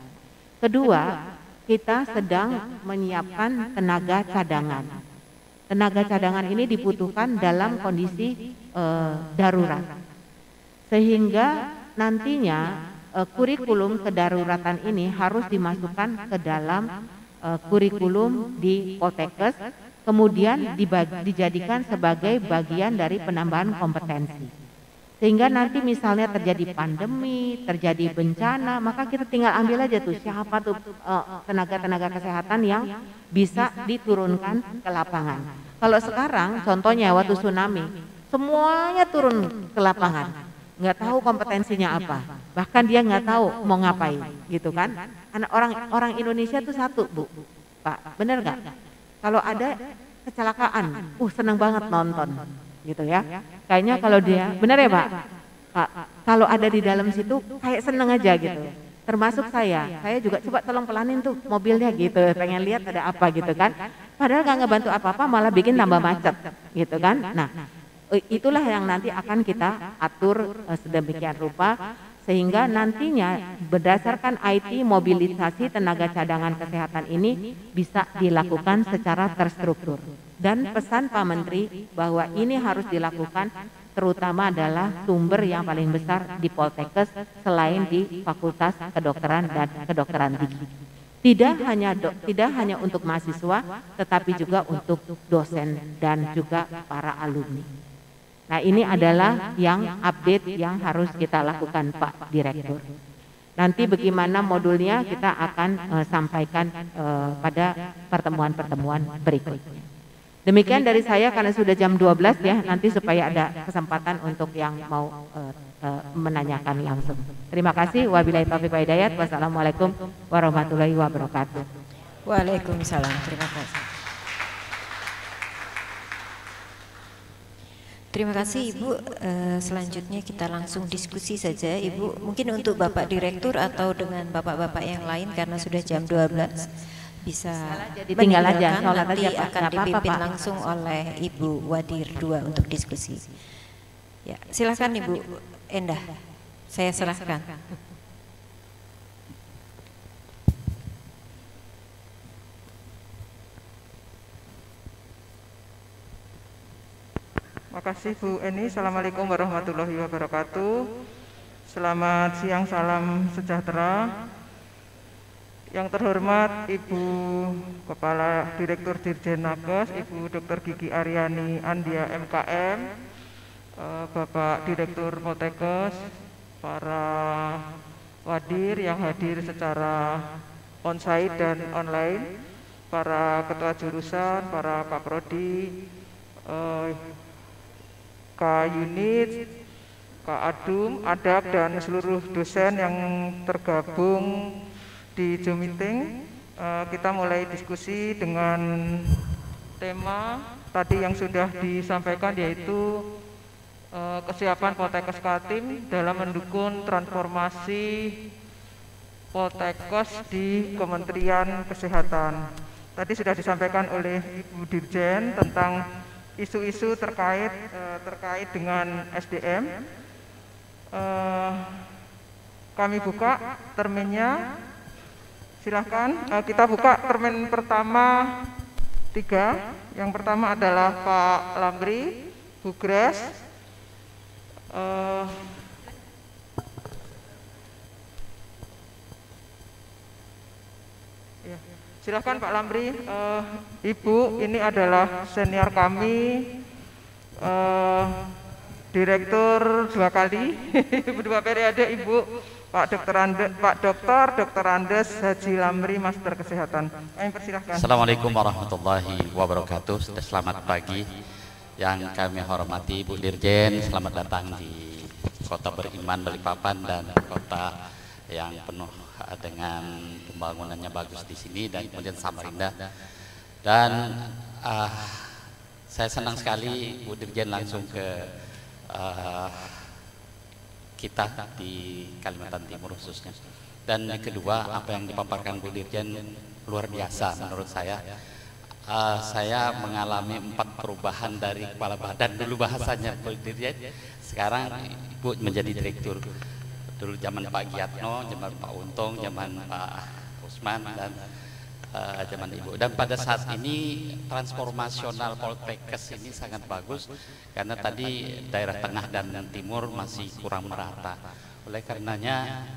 Kedua, kita sedang menyiapkan tenaga cadangan. Tenaga cadangan ini dibutuhkan dalam kondisi darurat. Sehingga nantinya kurikulum kedaruratan ini harus dimasukkan ke dalam kurikulum di Poltekkes, kemudian dijadikan sebagai bagian dari penambahan kompetensi. Sehingga nanti misalnya terjadi pandemi, terjadi bencana, maka kita tinggal ambil aja tuh siapa tuh tenaga-tenaga kesehatan yang bisa diturunkan ke lapangan. Kalau sekarang contohnya waktu tsunami, semuanya turun ke lapangan. Nggak tahu kompetensinya apa, bahkan dia nggak tahu mau ngapain, gitu kan? Karena orang Indonesia tuh satu Bu, Pak, bener nggak? Kalau ada kecelakaan, seneng banget nonton, gitu ya. Kayaknya kalau dia, bener ya Pak? Kalau ada di dalam situ kayak seneng aja gitu. Termasuk saya juga coba tolong pelanin tuh mobilnya gitu, pengen lihat ada apa gitu kan. Padahal nggak ngebantu apa-apa, malah bikin tambah macet, gitu kan? Nah, itulah yang nanti akan kita atur sedemikian rupa sehingga nantinya berdasarkan IT mobilisasi tenaga cadangan kesehatan ini bisa dilakukan secara terstruktur. Dan pesan Pak Menteri bahwa ini harus dilakukan terutama adalah sumber yang paling besar di Poltekkes selain di Fakultas Kedokteran dan Kedokteran Gigi. tidak hanya untuk mahasiswa, tetapi juga untuk dosen dan juga para alumni. Nah, ini adalah yang update yang harus kita lakukan, Pak Direktur. Nanti bagaimana modulnya kita akan sampaikan pada pertemuan-pertemuan berikutnya. Demikian dari saya karena sudah jam 12 ya, nanti supaya ada kesempatan untuk yang mau menanyakan langsung. Terima kasih. Wabillahi taufiq wal hidayah. Wassalamualaikum warahmatullahi wabarakatuh. Waalaikumsalam. Terima kasih. Terima kasih Ibu. Selanjutnya kita langsung diskusi saja Ibu. Mungkin untuk Bapak Direktur atau dengan Bapak-Bapak yang lain karena sudah jam 12 bisa tinggal aja, nanti aja, akan dipimpin langsung oleh Ibu Wadir 2 untuk diskusi. Ya, silakan Ibu Endah. Saya serahkan. Makasih Bu Eni. Assalamualaikum warahmatullahi wabarakatuh. Selamat siang, salam sejahtera. Yang terhormat Ibu Kepala Direktur Dirjen Nakes, Ibu Dr. Gigi Aryani Andia MKM, Bapak Direktur Poltekkes, para wadir yang hadir secara onsite dan online, para ketua jurusan, para Pak Prodi, K-Unit, K-Adum, Adab, dan seluruh dosen yang tergabung di Zoom meeting. Kita mulai diskusi dengan tema tadi yang sudah disampaikan, yaitu kesiapan Poltekkes Kaltim dalam mendukung transformasi Poltekkes di Kementerian Kesehatan. Tadi sudah disampaikan oleh Ibu Dirjen tentang isu-isu terkait dengan SDM. Kami buka terminnya. Silahkan kita buka termin pertama 3. Yang pertama adalah Pak Lamri, Bu Grace. Ya. Silahkan Pak Lamri. Ibu, ini adalah senior kami, direktur 2 kali, 2 periode Ibu. Pak Dr. Andes Haji Lamri, Master Kesehatan. Kami persilahkan. Assalamualaikum warahmatullahi wabarakatuh. Selamat pagi yang kami hormati Bu Dirjen. Selamat datang di Kota Beriman Balikpapan dan kota yang penuh dengan pembangunannya bagus di sini dan kemudian Samarinda. Dan saya senang sekali Bu Dirjen langsung ke kita di Kalimantan Timur khususnya. Dan yang kedua, apa yang dipaparkan Bu Dirjen luar biasa menurut saya. Saya mengalami 4 perubahan dari kepala badan, dulu bahasanya Bu Dirjen, sekarang Ibu menjadi direktur. Dulu zaman Pak Giatno, zaman Pak Untung, zaman Pak Usman, dan zaman Ibu. Dan pada saat ini transformasional Poltekkes ini sangat bagus karena tadi daerah tengah dan timur masih kurang merata. Oleh karenanya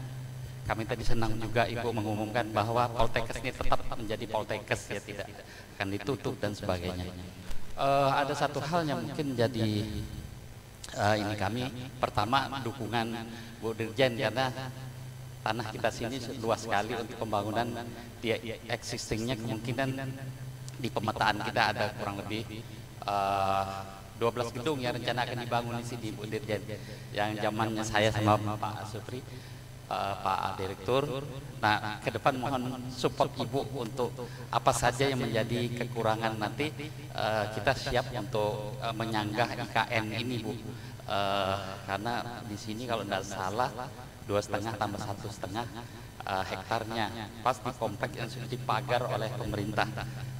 kami tadi senang juga Ibu mengumumkan bahwa Poltekkes ini tetap menjadi Poltekkes, ya, tidak akan ditutup dan sebagainya. Ada satu hal yang mungkin jadi ini kami, pertama dukungan Bu Dirjen karena tanah kita sini luas sekali untuk pembangunan. Dia existingnya kemungkinan di pemetaan kita ada kurang lebih 12 gedung yang rencana akan dibangun di sini Bu Dirjen. Yang zamannya saya sama Pak Supri, Pak Direktur. Nah, ke depan mohon support Ibu untuk apa saja yang menjadi kekurangan nanti. Kita siap untuk menyanggah IKN ini Bu. Karena di sini kalau tidak salah 2,5 tambah 1,5 hektarnya pas di komplek yang sudah dipagar oleh pemerintah.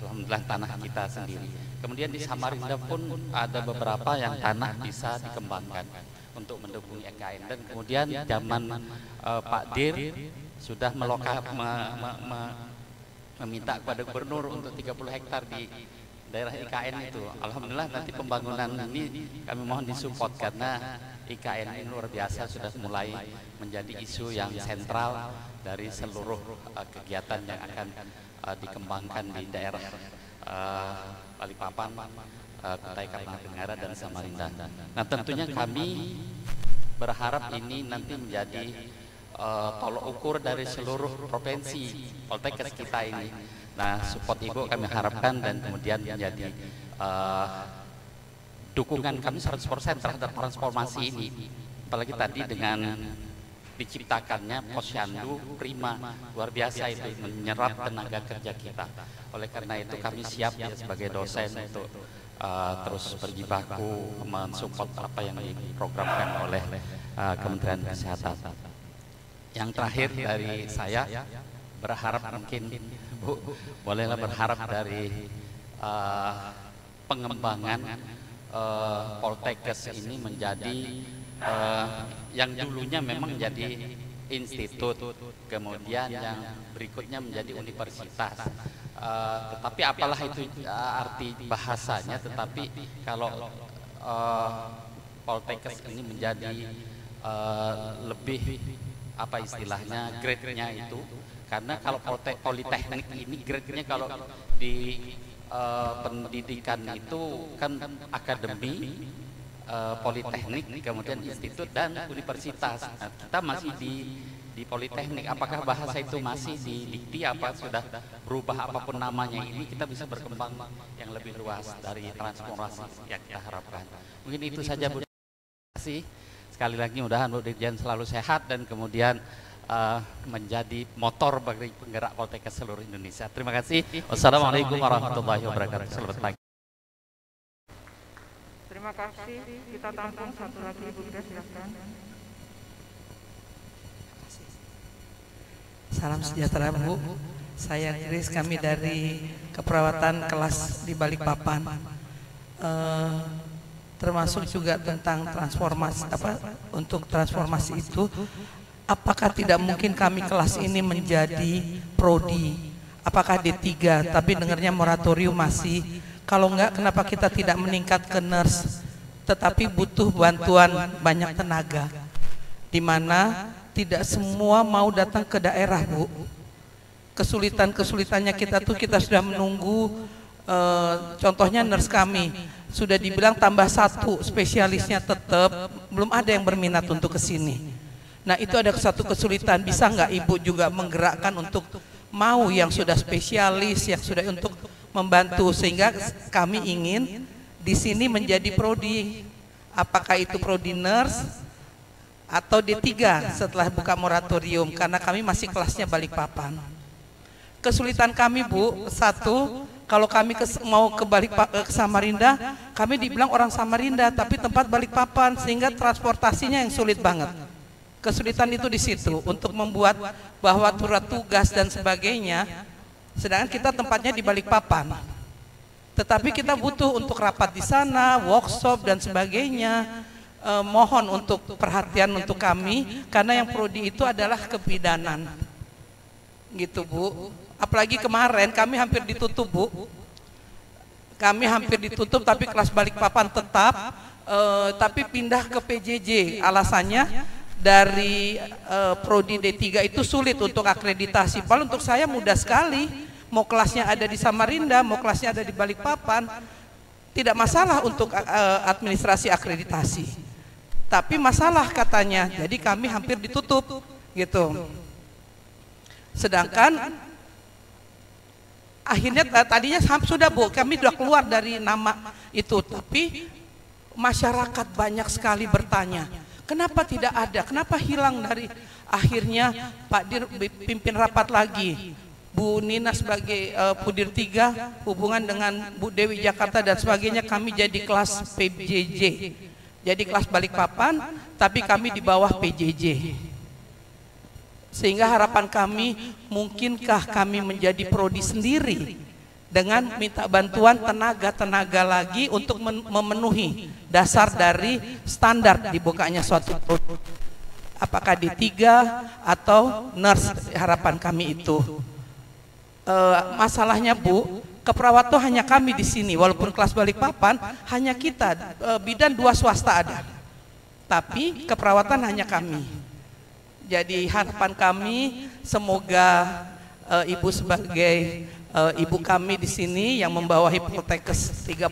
Alhamdulillah tanah kita sendiri. Kemudian di Samarinda pun ada beberapa yang tanah bisa dikembangkan untuk mendukung IKN. Dan kemudian zaman Pak Dir sudah meminta kepada gubernur untuk 30 hektar di daerah IKN itu. Alhamdulillah nanti pembangunan ini kami mohon disupport karena IKN ini luar biasa, sudah mulai menjadi isu yang sentral dari seluruh kegiatan yang akan dikembangkan di daerah Balikpapan, Kutai Kartanegara dan Samarinda. Nah tentunya kami berharap ini nanti menjadi tolok ukur dari seluruh provinsi Poltekkes kita ini. Nah support Ibu kami harapkan dan kemudian menjadi dukungan kami 100% terhadap transformasi ini. Apalagi tadi dengan diciptakannya posyandu prima, luar biasa itu menyerap tenaga kerja kita. Oleh karena itu kami siap ya sebagai dosen untuk terus berjibaku mensupport apa yang diprogramkan oleh Kementerian Kesehatan. Yang terakhir dari saya berharap mungkin Bu bolehlah berharap dari pengembangan Poltekkes ini menjadi yang dulunya memang menjadi institut, kemudian yang berikutnya menjadi universitas. Tetapi apalah itu arti bahasanya, tetapi kalau Poltekkes ini menjadi lebih apa istilahnya grade-nya itu, karena kalau politeknik ini grade-nya kalau di pendidikan itu kan akademi, politeknik, kemudian institut dan universitas. Nah, kita masih di politeknik. Apakah bahasa itu masih di dikti apa sudah berubah apapun namanya ini, kita bisa berkembang yang lebih luas dari transformasi yang kita harapkan. Mungkin itu saja Bu. Terima kasih. Sekali lagi mudahan Bu Dirjen selalu sehat dan kemudian menjadi motor bagi penggerak Poltekkes seluruh Indonesia. Terima kasih. Wassalamualaikum warahmatullahi wabarakatuh. Selamat pagi. Terima kasih. Kita tampung satu lagi Ibu Ida, silakan. Salam sejahtera Bu. Saya Kris, kami dari keperawatan kelas di Balikpapan. Termasuk juga tentang transformasi untuk transformasi itu, apakah tidak mungkin kami kelas ini menjadi prodi? Apakah D3 tapi dengarnya moratorium masih? Kalau enggak, kenapa kita tidak meningkat ke nurse? Tetapi butuh bantuan banyak tenaga, di mana tidak semua mau datang ke daerah Bu. Kesulitannya kita sudah menunggu. Contohnya nurse kami sudah dibilang tambah 1 spesialisnya, tetap belum ada yang berminat untuk ke sini. Nah itu ada satu kesulitan. Bisa nggak Ibu juga menggerakkan untuk mau yang sudah spesialis, yang sudah untuk membantu, sehingga kami ingin di sini menjadi prodi. Apakah itu prodi nurse atau D3 setelah buka moratorium, karena kami masih kelasnya Balikpapan. Kesulitan kami Bu, satu, kalau kami mau ke ke Samarinda, kami dibilang orang Samarinda tapi tempat Balikpapan, sehingga transportasinya yang sulit banget. Kesulitan itu di situ untuk membuat bahwa surat tugas dan sebagainya, sedangkan kita tempatnya di Balikpapan. Tetapi kita butuh untuk rapat di sana, workshop dan sebagainya. Mohon untuk perhatian untuk kami, karena yang prodi itu adalah kebidanan. Gitu Bu. Apalagi kemarin kami hampir ditutup Bu. Kami hampir ditutup tapi kelas Balikpapan tetap, tapi pindah ke PJJ. Alasannya dari prodi D3 itu sulit untuk akreditasi. Padahal untuk saya mudah sekali, mau kelasnya ada di Samarinda, mau kelasnya ada di Balikpapan, tidak masalah untuk administrasi akreditasi. Tapi masalah katanya, jadi kami hampir ditutup gitu. Sedangkan akhirnya tadinya sudah Bu, kami sudah keluar dari nama itu, tapi masyarakat banyak sekali bertanya, kenapa tidak ada, kenapa hilang dari, akhirnya Pak Dir pimpin rapat lagi, Bu Nina sebagai Pudir 3 hubungan dengan Bu Dewi Jakarta dan sebagainya, kami jadi kelas PJJ, jadi kelas Balikpapan tapi kami di bawah PJJ. Sehingga harapan kami, mungkinkah kami menjadi prodi sendiri dengan minta bantuan tenaga lagi untuk memenuhi dasar dari standar dibukanya suatu prodi, apakah D3 atau nurse, harapan kami itu. Masalahnya Bu, Keperawatan hanya kami di sini, walaupun kelas Balikpapan hanya kita, bidan 2 swasta ada, tapi keperawatan hanya kami. Jadi harapan kami semoga Ibu sebagai ibu kami di sini yang membawahi Poltekkes 38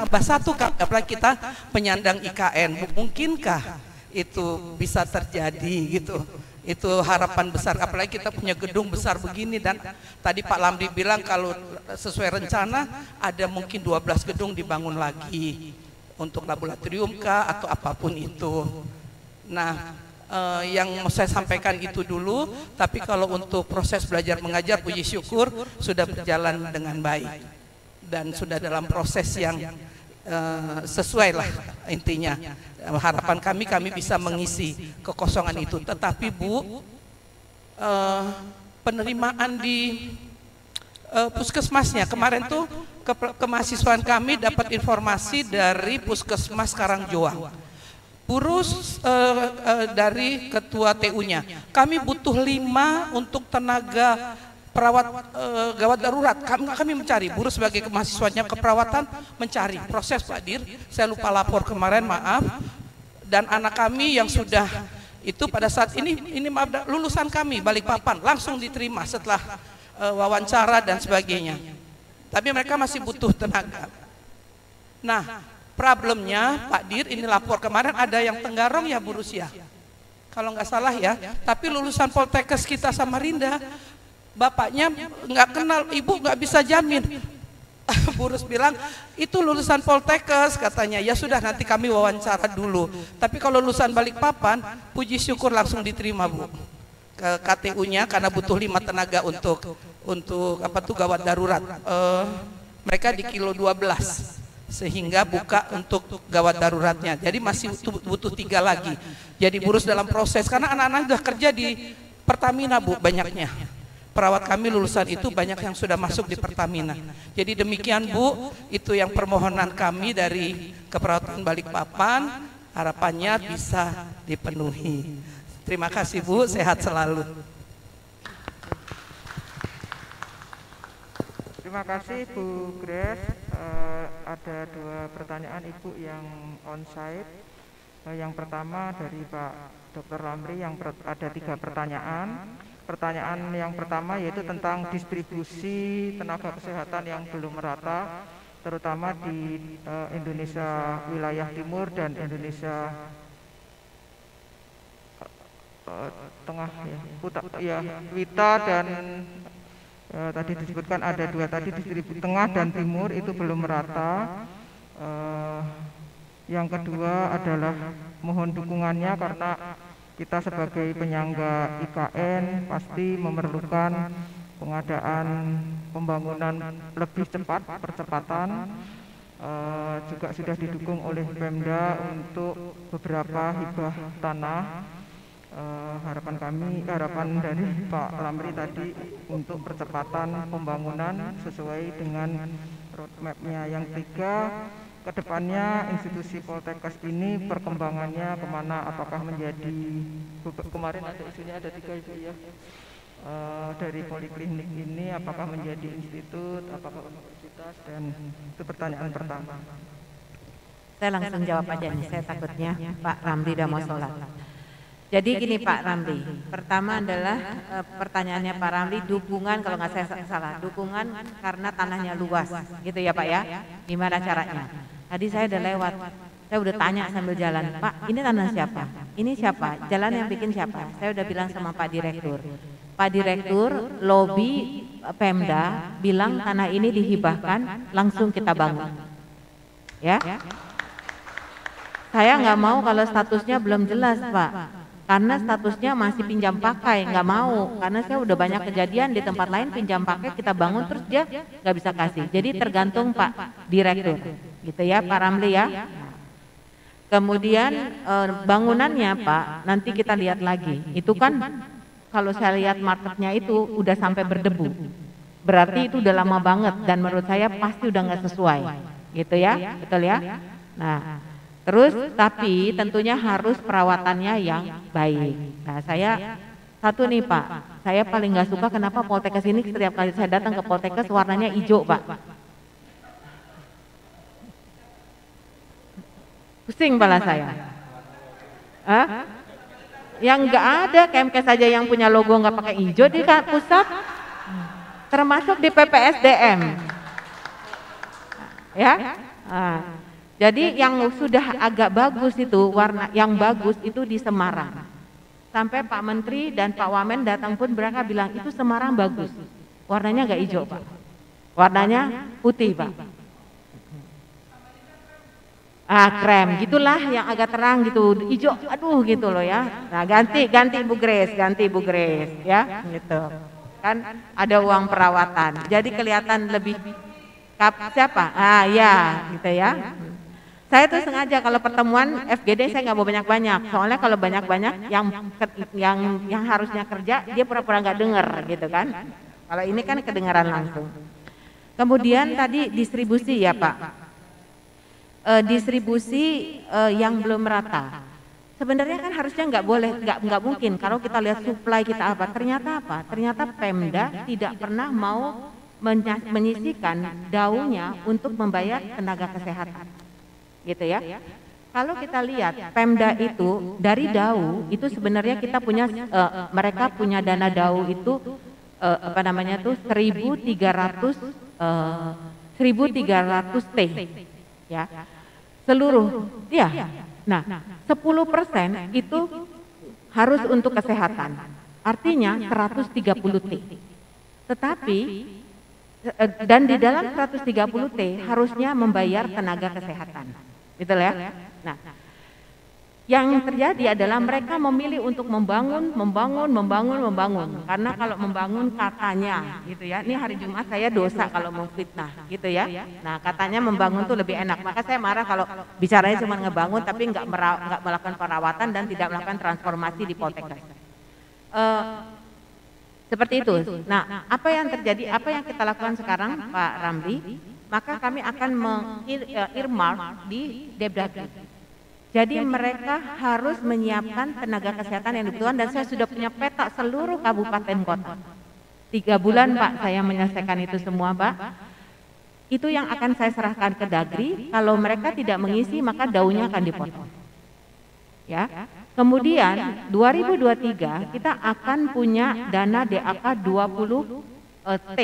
tambah 1, apalagi kita penyandang IKN, mungkinkah itu bisa terjadi gitu? Itu harapan besar, apalagi kita punya gedung besar begini, dan tadi Pak Lamri bilang kalau sesuai rencana ada mungkin 12 gedung dibangun lagi untuk laboratorium kah atau apapun itu. Nah, yang mau saya sampaikan itu dulu, tapi kalau untuk proses belajar mengajar puji syukur sudah berjalan dengan baik dan sudah dalam proses yang sesuai lah intinya. Harapan kami bisa mengisi kekosongan itu. Tetapi Bu, penerimaan di puskesmasnya kemarin tuh kemahasiswaan kami dapat informasi dari Puskesmas Karangjoang. Urus dari ketua TU-nya, kami butuh 5 untuk tenaga perawat gawat darurat. Kami mencari, buruh sebagai mahasiswanya keperawatan mencari. Proses Pak Dir, saya lupa lapor kemarin, maaf. Dan anak kami yang sudah itu pada saat ini maaf, lulusan kami Balikpapan langsung diterima setelah wawancara dan sebagainya. Tapi mereka masih butuh tenaga. Nah, problemnya Pak Dir, ini lapor kemarin ada yang Tenggarong ya Bu Rusia, kalau nggak salah ya, tapi lulusan Poltekkes kita Samarinda, bapaknya nggak kenal, ibu nggak bisa jamin. Bu Rus bilang itu lulusan Poltekkes katanya, ya sudah nanti kami wawancara dulu. Tapi kalau lulusan Balikpapan, puji syukur langsung diterima Bu ke KTU-nya karena butuh 5 tenaga untuk apa tuh gawat darurat. Mereka di kilo 12. Sehingga buka untuk gawat daruratnya. Jadi masih butuh 3 lagi. Jadi burus dalam proses karena anak-anak sudah kerja di Pertamina Bu, banyaknya. Perawat kami lulusan itu banyak yang sudah masuk di Pertamina. Jadi demikian Bu, itu yang permohonan kami dari Keperawatan Balikpapan, harapannya bisa dipenuhi. Terima kasih Bu, sehat selalu. Terima kasih Bu Grace. Ada 2 pertanyaan Ibu yang onsite. Yang pertama dari Pak Dr. Lamri yang ada 3 pertanyaan. Pertanyaan yang pertama yaitu tentang distribusi tenaga kesehatan yang belum merata, terutama di Indonesia wilayah timur dan Indonesia tengah ya, Wita dan tadi disebutkan ada 2 tadi distribusi tengah dan timur itu belum merata. Yang kedua adalah mohon dukungannya karena kita sebagai penyangga IKN pasti memerlukan pengadaan pembangunan lebih cepat, percepatan. Juga sudah didukung oleh Pemda untuk beberapa hibah tanah. Harapan dari Pak Lamri tadi untuk percepatan pembangunan sesuai dengan roadmap-nya. Yang 3, kedepannya institusi Poltekkes ini perkembangannya kemana, apakah menjadi, kemarin ada isunya ada 3 Ibu ya, dari poliklinik ini apakah menjadi institut, apakah universitas, dan itu pertanyaan pertama. Saya langsung jawab aja nih, saya takutnya Pak Ramli udah mau sholat. Jadi gini Pak Ramli, pertama adalah pertanyaannya Pak Ramli, dukungan kalau nggak saya salah, dukungan karena tanahnya luas, gitu ya Pak ya, gimana caranya? Tadi saya udah lewat, saya udah tanya sambil jalan, Pak ini tanah siapa? Ini siapa? Jalan yang bikin siapa? Saya udah bilang sama Pak Direktur. Pak Direktur, lobi Pemda bilang tanah ini dihibahkan, langsung kita bangun. Ya, saya nggak mau kalau statusnya belum jelas Pak. Karena statusnya masih pinjam pakai, nggak mau. Karena saya udah banyak kejadian di tempat lain pinjam pakai, kita bangun terus dia nggak bisa kasih. Jadi tergantung Pak Direktur, gitu ya Pak Ramli ya. Kemudian bangunannya Pak, nanti kita lihat lagi. Itu kan kalau saya lihat marketnya itu udah sampai berdebu. Berarti itu udah lama banget dan menurut saya pasti udah nggak sesuai, gitu ya, betul ya. Nah. Terus tapi tentunya harus perawatannya yang baik. Nah saya Satu nih Pak, saya paling nggak suka kenapa Poltekkes ini setiap kali saya datang ke Poltekkes warnanya hijau Pak. Pusing kepala saya. Hah? Yang nggak ada, Kemkes saja yang punya logo nggak pakai hijau di pusat, termasuk di PPSDM. Ya, jadi yang sudah agak bagus itu warna yang bagus itu di Semarang. Sampai Pak Menteri dan Pak Wamen datang pun mereka bilang itu Semarang bagus, warnanya nggak hijau Pak, warnanya putih Pak. Krem, gitulah yang agak terang gitu, hijau, aduh gitu loh ya. Nah ganti Bu Grace ya, gitu. Kan ada uang perawatan, jadi kelihatan lebih siapa? Ya, gitu ya. Saya tuh sengaja kalau pertemuan FGD saya nggak mau banyak-banyak, soalnya kalau banyak-banyak yang harusnya kerja dia pura-pura nggak denger gitu kan. Kalau ini kan kedengaran langsung. Kemudian tadi distribusi ya Pak. Distribusi yang belum merata. Sebenarnya kan harusnya nggak mungkin kalau kita lihat supply kita apa. Ternyata Pemda tidak pernah mau menyisihkan daunya untuk membayar tenaga kesehatan, gitu ya. Kalau kita lihat Pemda itu dari dau itu sebenarnya kita punya mereka punya dana dau itu 1.300 T ya. Seluruh, ya. Nah, 10% itu harus untuk kesehatan. Artinya 130 T. Tetapi dan di dalam 130 T harusnya membayar tenaga kesehatan. Gitu ya. Nah, yang terjadi adalah mereka memilih untuk membangun. Karena kalau membangun katanya, gitu ya. Ini hari Jumat saya dosa kalau mau fitnah, gitu ya. Nah, katanya membangun tuh lebih enak. Maka saya marah kalau bicaranya cuma ngebangun, tapi nggak melakukan perawatan dan tidak melakukan transformasi di Poltekkes. Seperti itu. Nah, apa yang terjadi? Apa yang kita lakukan sekarang, Pak Ramli? Maka kami akan earmark di Depdagri. Jadi mereka harus menyiapkan tenaga kesehatan yang dibutuhkan dan saya sudah punya peta seluruh kabupaten kota. 3 bulan Pak saya menyelesaikan itu semua Pak. Itu yang akan saya serahkan ke Dagri, kalau mereka tidak mengisi maka daunya akan dipotong. Ya. Kemudian 2023 kita akan punya dana DAK 20 T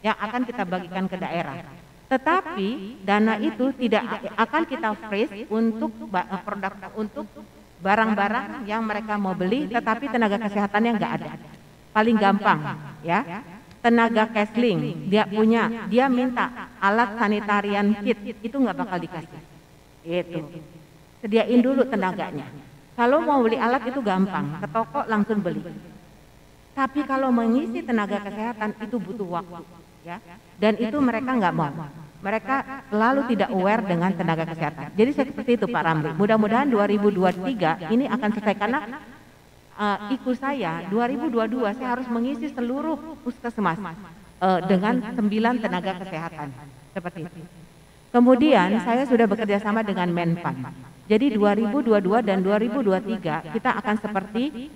yang akan kita bagikan ke daerah. Tetapi dana itu tidak akan kita freeze untuk barang-barang yang mereka mau beli, tetapi tenaga kesehatannya nggak ada. Paling gampang, ya. Tenaga Kesling dia minta alat sanitarian kit, itu nggak bakal dikasih. Itu, sediain dulu tenaganya. Kalau mau beli alat itu gampang, ke toko langsung beli. Tapi kalau mengisi tenaga kesehatan itu butuh waktu, ya. Dan itu mereka nggak mau. Mereka lalu tidak aware dengan tenaga kesehatan. Jadi seperti itu Pak Ramli. Mudah-mudahan 2023 ini akan selesai karena IKU saya 2022 saya harus mengisi seluruh puskesmas dengan 9 tenaga kesehatan. Seperti itu. Kemudian saya sudah bekerja sama dengan Menpan. Jadi 2022 dan 2023 kita akan seperti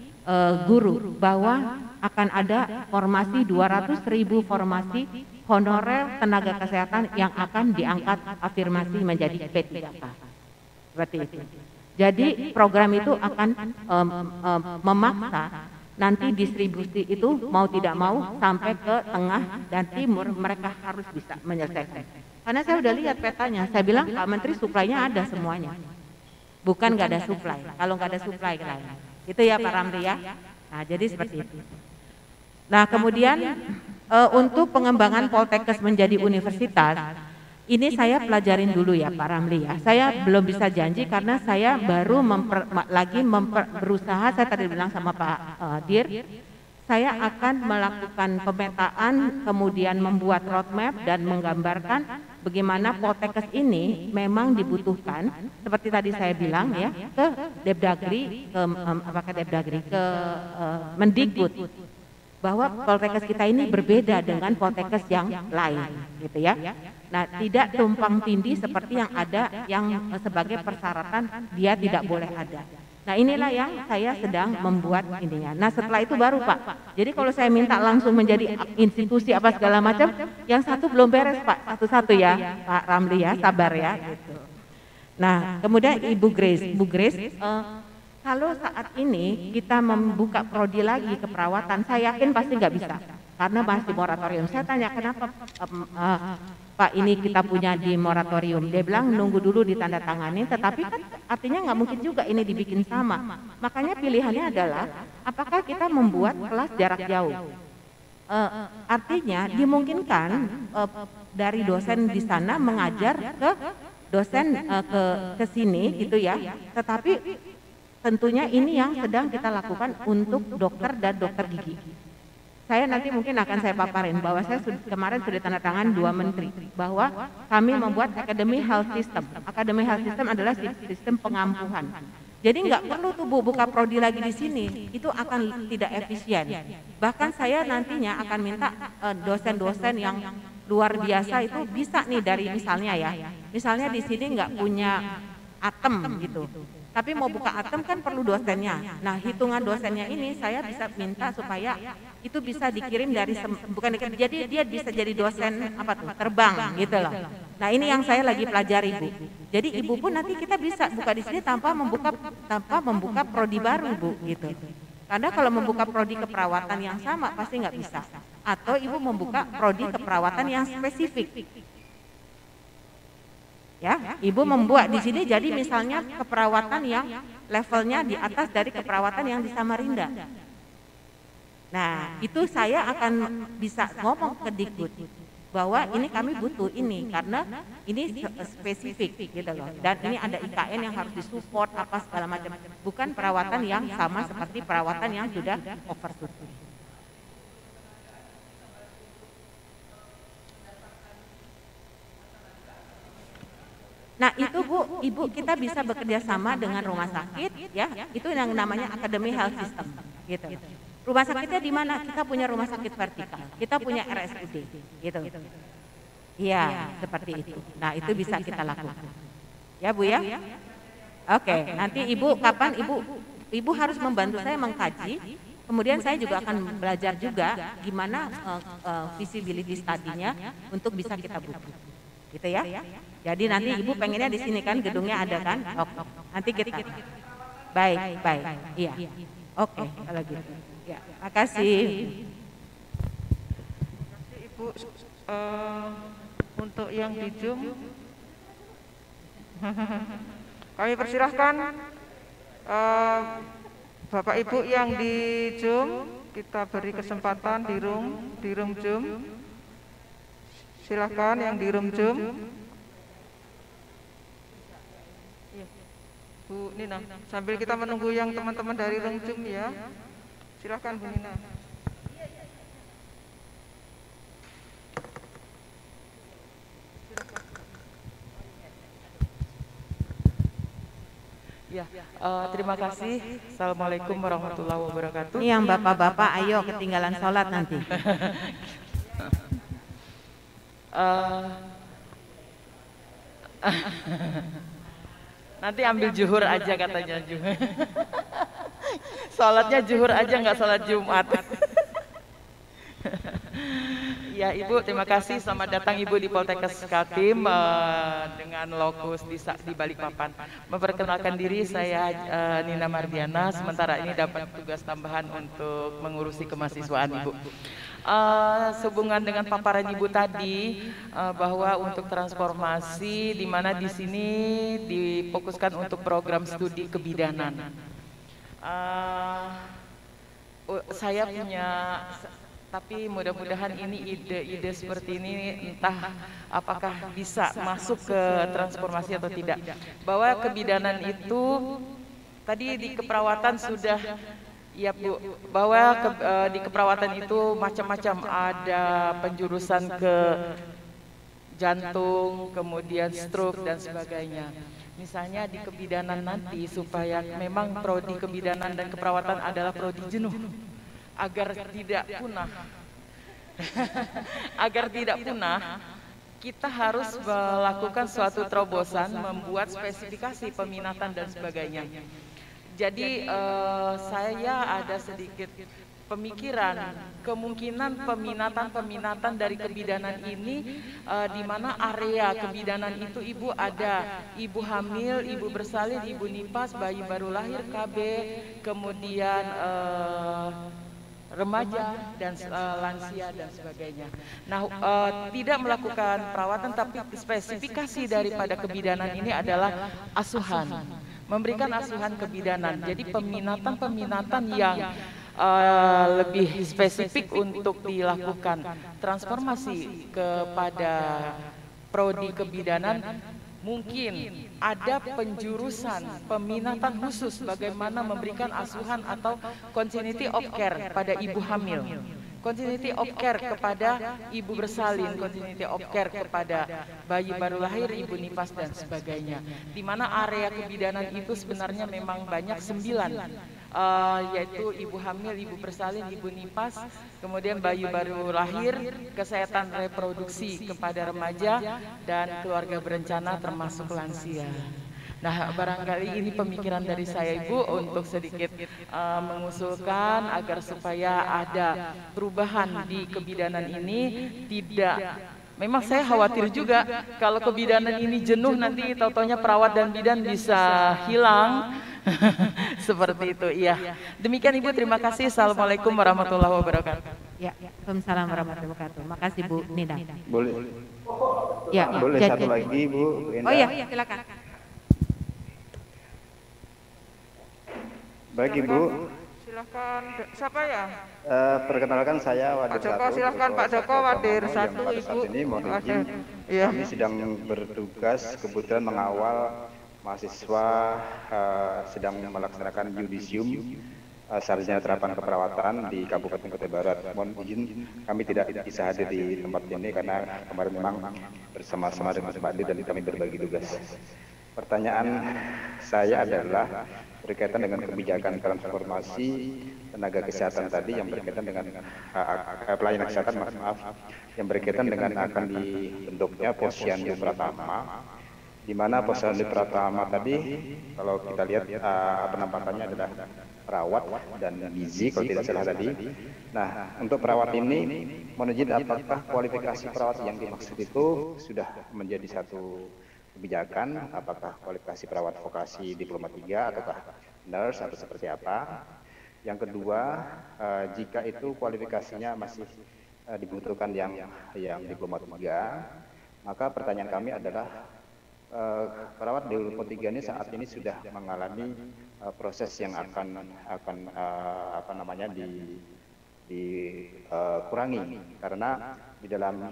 guru bahwa akan ada formasi 200.000 formasi honorer tenaga kesehatan yang akan diangkat afirmasi menjadi P3K. Seperti itu. Jadi program itu akan memaksa nanti distribusi itu mau tidak mau sampai ke tengah dan timur mereka harus bisa menyelesaikan. Karena saya udah lihat petanya, saya bilang Pak Menteri suplainya ada semuanya. Bukan nggak ada suplai, kalau nggak ada suplai lain. Itu ya Pak Ramli ya. Nah jadi seperti itu. Nah kemudian untuk pengembangan Poltekkes menjadi universitas, ini saya pelajarin dulu ya Pak Ramli ya. Saya belum bisa janji karena saya baru berusaha, saya tadi bilang sama Pak Dir, saya akan melakukan pemetaan, kemudian membuat roadmap dan menggambarkan bagaimana Poltekkes ini memang dibutuhkan, seperti tadi saya bilang ya, ke Depdagri, ke Mendikbud, bahwa Poltekkes kita ini berbeda dengan Poltekkes yang lain, gitu ya. Nah, tidak tumpang tindih seperti yang ada yang sebagai persyaratan dia tidak boleh ada. Nah inilah yang saya sedang membuat ininya. Nah setelah itu baru Pak, jadi kalau saya minta langsung menjadi institusi apa segala macam, yang satu belum beres Pak, satu-satu ya Pak Ramli ya, sabar ya gitu. Nah kemudian Ibu Grace, kalau saat ini kita membuka prodi lagi keperawatan, saya yakin pasti nggak bisa, karena masih moratorium. Saya tanya kenapa Pak ini kita punya di moratorium, dia bilang nunggu dulu ditandatangani, tetapi kan artinya nggak mungkin juga ini dibikin sama. Makanya pilihannya adalah apakah kita membuat kelas jarak jauh. Artinya dimungkinkan dari dosen di sana mengajar ke dosen ke sini gitu ya, tetapi tentunya ini yang sedang kita lakukan untuk dokter dan dokter gigi. Saya nanti mungkin akan saya paparin bahwa saya kemarin sudah tanda tangan 2 menteri bahwa kami membuat Academy Health System. Academy Health System adalah sistem pengampuhan. Jadi nggak perlu tuh Bu buka prodi lagi di sini, itu akan tidak efisien. Bahkan saya nantinya akan minta dosen-dosen yang luar biasa itu bisa nih dari misalnya misalnya di sini nggak punya atem gitu. Tapi mau buka atem kan perlu dosennya. Nah hitungan dosennya ini saya bisa minta supaya itu bisa dikirim dari jadi dia bisa jadi dosen terbang gitu loh. Nah ini yang saya lagi pelajari Bu. Jadi Ibu pun nanti kita bisa buka di sini tanpa membuka prodi baru Bu gitu. Karena kalau membuka prodi keperawatan yang sama pasti nggak bisa. Atau Ibu membuka prodi keperawatan yang spesifik. Ya, Ibu membuat di sini jadi misalnya keperawatan yang levelnya di atas dari keperawatan yang di Samarinda. Nah, itu saya akan bisa ngomong ke Dikbud bahwa ini kami butuh ini karena ini spesifik gitu loh. Dan ini ada IKN yang harus disupport apa segala macam. Bukan perawatan yang sama seperti perawatan yang sudah oversupply. Nah itu Bu, Ibu kita bisa bekerja sama dengan rumah sakit ya, itu yang namanya Academy Health System gitu. Rumah sakitnya di mana? Kita punya rumah sakit vertikal, kita punya RSUD gitu. Iya, seperti itu. Nah itu bisa kita lakukan. Ya Bu ya? Oke, nanti Ibu kapan Ibu harus membantu saya mengkaji, kemudian saya juga akan belajar juga gimana visibility study-nya untuk bisa kita buka. Gitu ya. Jadi nanti Ibu pengennya di sini kan gedungnya ada kan? Oke. Nanti kita. Baik. Iya. Oke, kalau gitu. Ya, makasih. Ibu untuk yang di Zoom kami persilahkan Bapak Ibu yang di Zoom kita beri kesempatan di room Zoom. Silahkan yang di room Zoom. Bu Nina, sambil kita menunggu yang teman-teman dari room Zoom ya. Silahkan Bu Nina. Ya, terima kasih. Assalamualaikum warahmatullahi wabarakatuh. Ini yang bapak-bapak, ayo ketinggalan sholat nanti. Nanti ambil zuhur aja katanya. Sholatnya zuhur aja, nggak sholat Jumat. Ya Ibu, terima kasih. Selamat datang Ibu di Poltekkes Kaltim dengan lokus di Balikpapan. Memperkenalkan diri, saya Nina Mardiana. Sementara ini dapat tugas tambahan untuk mengurusi kemahasiswaan Ibu. Sehubungan dengan paparan Ibu tadi bahwa untuk transformasi di mana di sini difokuskan untuk program studi kebidanan. Saya punya, tapi mudah-mudahan ini ide-ide seperti ini entah apakah bisa masuk ke transformasi atau tidak. Bahwa kebidanan itu tadi di keperawatan sudah. Ya Bu, bahwa di keperawatan itu macam-macam, ada penjurusan ke jantung, kemudian stroke dan sebagainya. Misalnya di kebidanan nanti supaya memang prodi kebidanan dan keperawatan adalah prodi jenuh agar tidak punah. Agar tidak punah, kita harus melakukan suatu terobosan, membuat spesifikasi peminatan dan sebagainya. Jadi saya ada sedikit pemikiran, kemungkinan peminatan dari kebidanan ini di mana area kebidanan itu ibu ada ibu hamil, ibu bersalin, ibu nifas, bayi baru lahir, KB, kemudian remaja dan lansia dan sebagainya. Nah, tidak melakukan perawatan, tapi spesifikasi daripada kebidanan ini adalah asuhan, memberikan asuhan kebidanan. Jadi peminatan yang lebih spesifik untuk dilakukan transformasi kepada prodi kebidanan. Mungkin ada penjurusan peminatan khusus bagaimana memberikan asuhan atau continuity of care pada ibu hamil, continuity of care kepada ibu bersalin, continuity of care kepada bayi baru lahir, ibu nifas dan sebagainya. Di mana area kebidanan itu sebenarnya memang banyak 9. Yaitu ibu hamil, ibu bersalin, ibu nifas, kemudian bayi baru lahir, kesehatan reproduksi kepada remaja, dan keluarga berencana termasuk lansia. Nah, barangkali ini pemikiran dari saya Ibu untuk sedikit mengusulkan agar supaya ada perubahan di kebidanan ini. Memang saya khawatir juga kalau kebidanan ini jenuh nanti taunya perawat dan bidan bisa hilang. Seperti itu, iya. Demikian Ibu, terima kasih. Assalamualaikum warahmatullahi wabarakatuh. Ya, Waalaikumsalam warahmatullahi wabarakatuh. Makasih Bu Nida. Boleh. Ya, boleh satu lagi Bu. Oh iya, silakan. Baik Ibu. Silakan, siapa ya? Perkenalkan saya Wadir Pak Joko, satu. silakan Pak Joko, Wadir yang satu pada Ibu. saat ini mohon izin, kami sedang bertugas kebetulan mengawal mahasiswa sedang melaksanakan yudisium sarjana terapan keperawatan di Kabupaten Kota Barat. Mohon izin kami tidak bisa hadir di tempat ini karena kemarin memang bersama-sama dengan Pak Adi dan kami berbagi tugas. Pertanyaan saya adalah berkaitan dengan kebijakan transformasi tenaga kesehatan tadi yang berkaitan dengan pelayanan kesehatan, maaf, yang berkaitan dengan akan dibentuknya Posyandu Pratama, di mana Posyandu Pratama tadi kalau kita lihat penampakannya adalah perawat dan gizi kalau tidak salah tadi. Nah, untuk perawat ini mohon izin, apakah kualifikasi perawat yang dimaksud itu sudah menjadi satu kebijakan, apakah kualifikasi perawat vokasi diploma 3 ataukah nurse atau seperti apa? Yang kedua, jika itu kualifikasinya masih dibutuhkan yang diploma 3, maka pertanyaan kami adalah perawat diploma 3 ini saat ini sudah mengalami proses yang akan dikurangi karena di dalam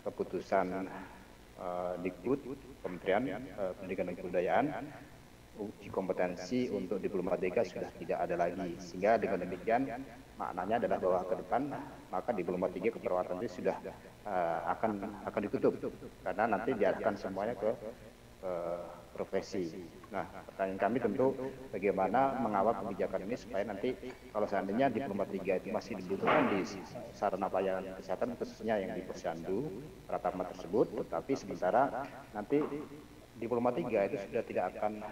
keputusan Dikbud Kementerian Pendidikan dan Kebudayaan, uji kompetensi untuk diploma 3 sudah tidak ada lagi, sehingga dengan demikian maknanya adalah bahwa ke depan maka diploma 3 keperawatan itu sudah akan ditutup karena nanti diarahkan semuanya ke profesi. Nah, pertanyaan kami tentu bagaimana mengawal kebijakan ini supaya nanti kalau seandainya diploma 3 itu masih dibutuhkan di sarana pelayanan kesehatan khususnya yang di Posyandu Pratama tersebut, tetapi sementara nanti diploma 3 itu sudah tidak akan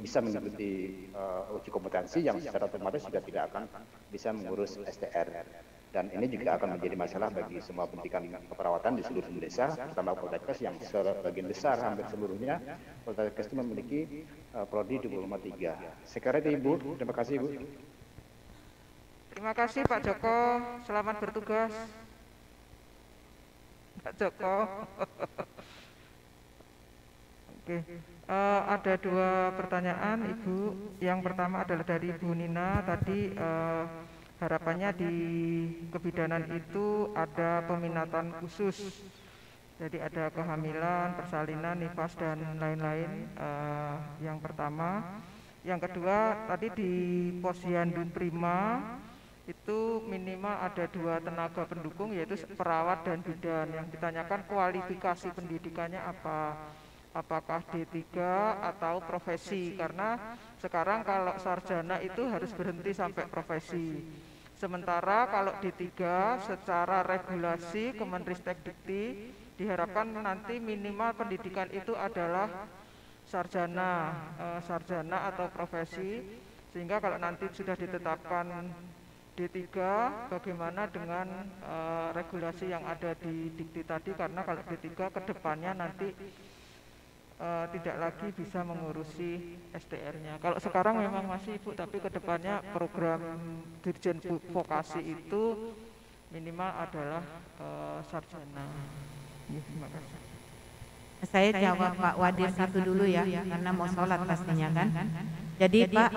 bisa mengikuti uji kompetensi yang secara otomatis sudah tidak akan bisa mengurus STR. Dan ini juga akan menjadi masalah bagi semua pendidikan keperawatan di seluruh desa, terutama Poltekkes yang sebagian besar hampir seluruhnya Poltekkes itu memiliki prodi diploma 3. Sekarang itu Ibu, terima kasih Ibu. Terima kasih Pak Joko, selamat bertugas. Pak Joko. Oke, ada 2 pertanyaan Ibu. Yang pertama adalah dari Ibu Nina tadi. Harapannya di kebidanan itu ada peminatan khusus, jadi ada kehamilan, persalinan, nifas dan lain-lain. Yang pertama, yang kedua tadi di Posyandu Prima itu minimal ada 2 tenaga pendukung yaitu perawat dan bidan. Yang ditanyakan kualifikasi pendidikannya apa? Apakah D3 atau profesi? Karena sekarang kalau sarjana itu harus berhenti sampai profesi. Sementara kalau D3 secara regulasi Kemenristek Dikti diharapkan nanti minimal pendidikan itu adalah sarjana atau profesi, sehingga kalau nanti sudah ditetapkan D3, bagaimana dengan regulasi yang ada di dikti tadi, karena kalau D3 ke depannya nanti tidak lagi bisa mengurusi SDR-nya. Kalau sekarang memang masih Ibu, tapi ke depannya program Dirjen Vokasi itu minimal adalah sarjana. Terima kasih. Saya jawab Pak Wadir satu dulu ya, karena mau sholat pastinya kan. Jadi Pak,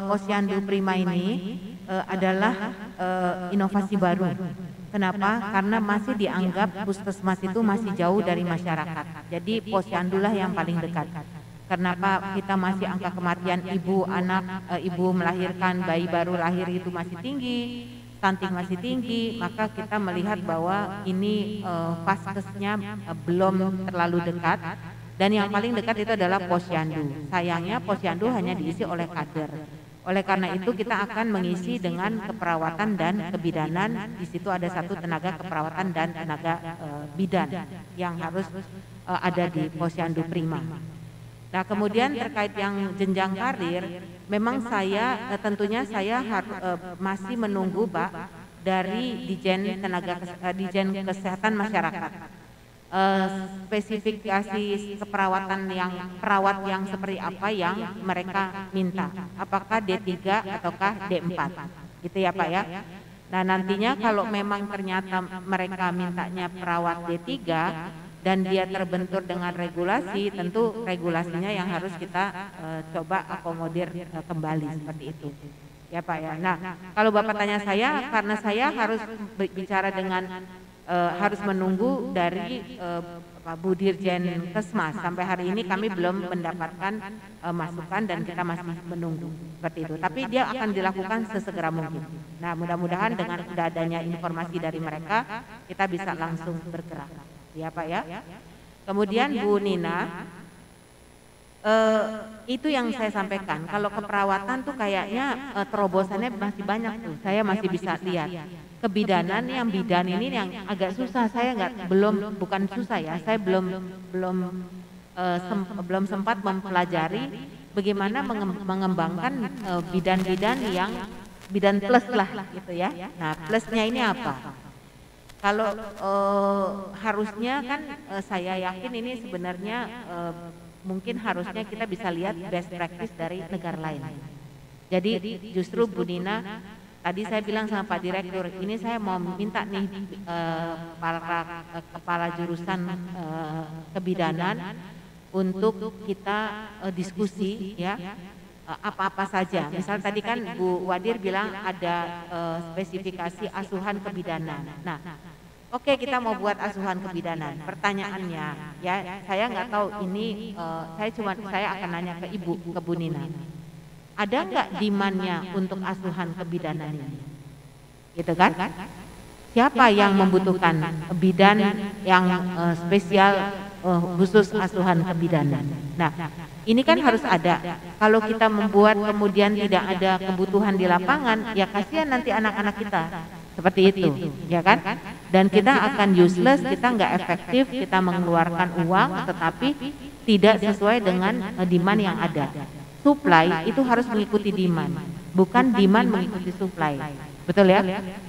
Posyandu Prima ini adalah inovasi baru. Kenapa? Karena masih dianggap puskesmas itu masih jauh dari masyarakat. Jadi posyandu lah yang paling dekat. Kenapa kita masih angka kematian ibu, anak, ibu melahirkan, bayi baru lahir itu masih tinggi, stunting masih tinggi, maka kita melihat bahwa ini vaskesnya belum terlalu dekat. Dan yang paling dekat itu adalah posyandu. Sayangnya posyandu hanya diisi oleh kader. Oleh karena itu kita akan mengisi dengan keperawatan dan kebidanan. Di situ ada satu tenaga keperawatan dan tenaga bidan yang harus ada di Posyandu Prima. Nah, kemudian terkait yang jenjang karir, memang saya tentunya saya masih menunggu Pak dari Dijen Kesehatan Masyarakat. Spesifikasi keperawatan perawat yang seperti apa yang mereka minta, apakah D3 ataukah D4, gitu ya Pak ya. Nah nantinya kalau memang ternyata mereka mintanya perawat D3 dan dia terbentur dengan regulasi, tentu regulasinya yang harus kita coba akomodir kembali seperti itu ya Pak ya. Nah kalau Bapak tanya saya, karena saya harus bicara dengan harus menunggu dari Bu Dirjen Kesmas. Sampai hari ini kami belum mendapatkan masukan dan kita masih menunggu seperti itu. Tapi dia akan dilakukan sesegera mungkin. Nah mudah-mudahan dengan sudah adanya informasi dari mereka, kita bisa langsung bergerak. Ya Pak ya. Kemudian Bu Nina, itu yang saya sampaikan. Kalau keperawatan tuh kayaknya terobosannya masih banyak tuh. Saya masih bisa lihat. Kebidanan yang bidan ini yang agak susah, saya bukan susah ya, saya belum sempat mempelajari bagaimana mengembangkan bidan-bidan yang bidan plus lah gitu ya. Nah plusnya ini apa? Kalau harusnya kan saya yakin ini sebenarnya mungkin harusnya kita bisa lihat best practice dari negara lain. Jadi justru Bu Nina, tadi saya bilang sama Pak Direktur, ini saya mau minta nih para kepala jurusan kebidanan untuk kita diskusi ya apa-apa saja. Misal tadi kan Bu Wadir bilang ada spesifikasi asuhan kebidanan. Nah, oke kita mau buat asuhan kebidanan. Pertanyaannya ya, saya nggak tahu ini saya akan nanya ke Ibu, ke Bu Nina. Ada nggak demand-nya untuk asuhan kebidanan ini? Gitu kan? Siapa yang membutuhkan bidan yang spesial khusus asuhan kebidanan? Nah, ini kan harus ada. Kalau kita membuat kemudian tidak ada kebutuhan di lapangan, ya kasihan nanti anak-anak kita. Seperti itu, ya kan? Dan kita akan useless, kita nggak efektif, kita mengeluarkan uang, tetapi tidak sesuai dengan demand yang ada. Supply itu harus mengikuti demand, bukan demand mengikuti supply. Betul ya?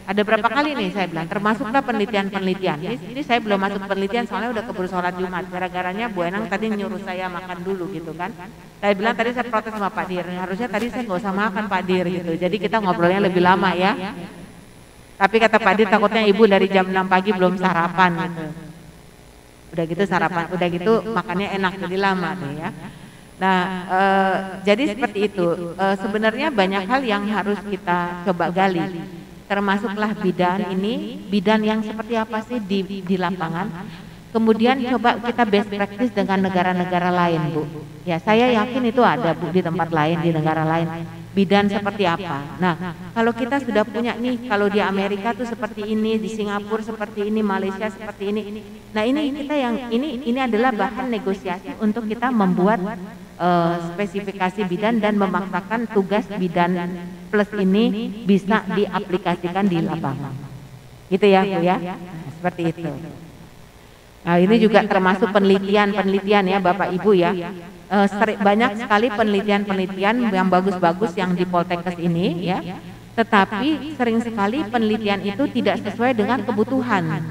Ada berapa kali nih saya bilang, termasuklah penelitian-penelitian. Ini saya belum masuk penelitian soalnya udah keburu sholat Jumat. Gara-garanya Bu Enang tadi nyuruh saya makan dulu gitu kan. Saya bilang tadi saya protes sama Pak Dir, harusnya tadi saya nggak usah makan Pak Dir gitu. Jadi kita ngobrolnya lebih lama ya. Tapi kata Pak Dir takutnya Ibu dari jam 6 pagi belum sarapan gitu. Udah gitu sarapan, udah gitu makannya enak jadi lama deh ya. Nah, jadi seperti itu. Sebenarnya banyak hal yang harus kita coba gali. Termasuklah bidan ini, bidan yang seperti apa sih di lapangan. Kemudian coba kita best practice dengan negara-negara lain, Bu. Ya, saya yakin itu ada, Bu, di tempat lain, di negara lain. Bidan seperti apa? Nah, kalau kita sudah punya nih, kalau di Amerika tuh seperti ini, di Singapura seperti ini, Malaysia seperti ini. Nah, ini kita yang ini adalah bahan negosiasi untuk kita membuat spesifikasi bidan dan memaksakan tugas bidan plus ini bisa diaplikasikan di lapangan. Gitu ya Bu ya, nah, seperti itu. Nah, ini juga termasuk penelitian ya Bapak Ibu ya. Banyak sekali penelitian yang bagus-bagus yang di Poltekkes ini ya. Tetapi sering sekali penelitian itu tidak sesuai dengan kebutuhan.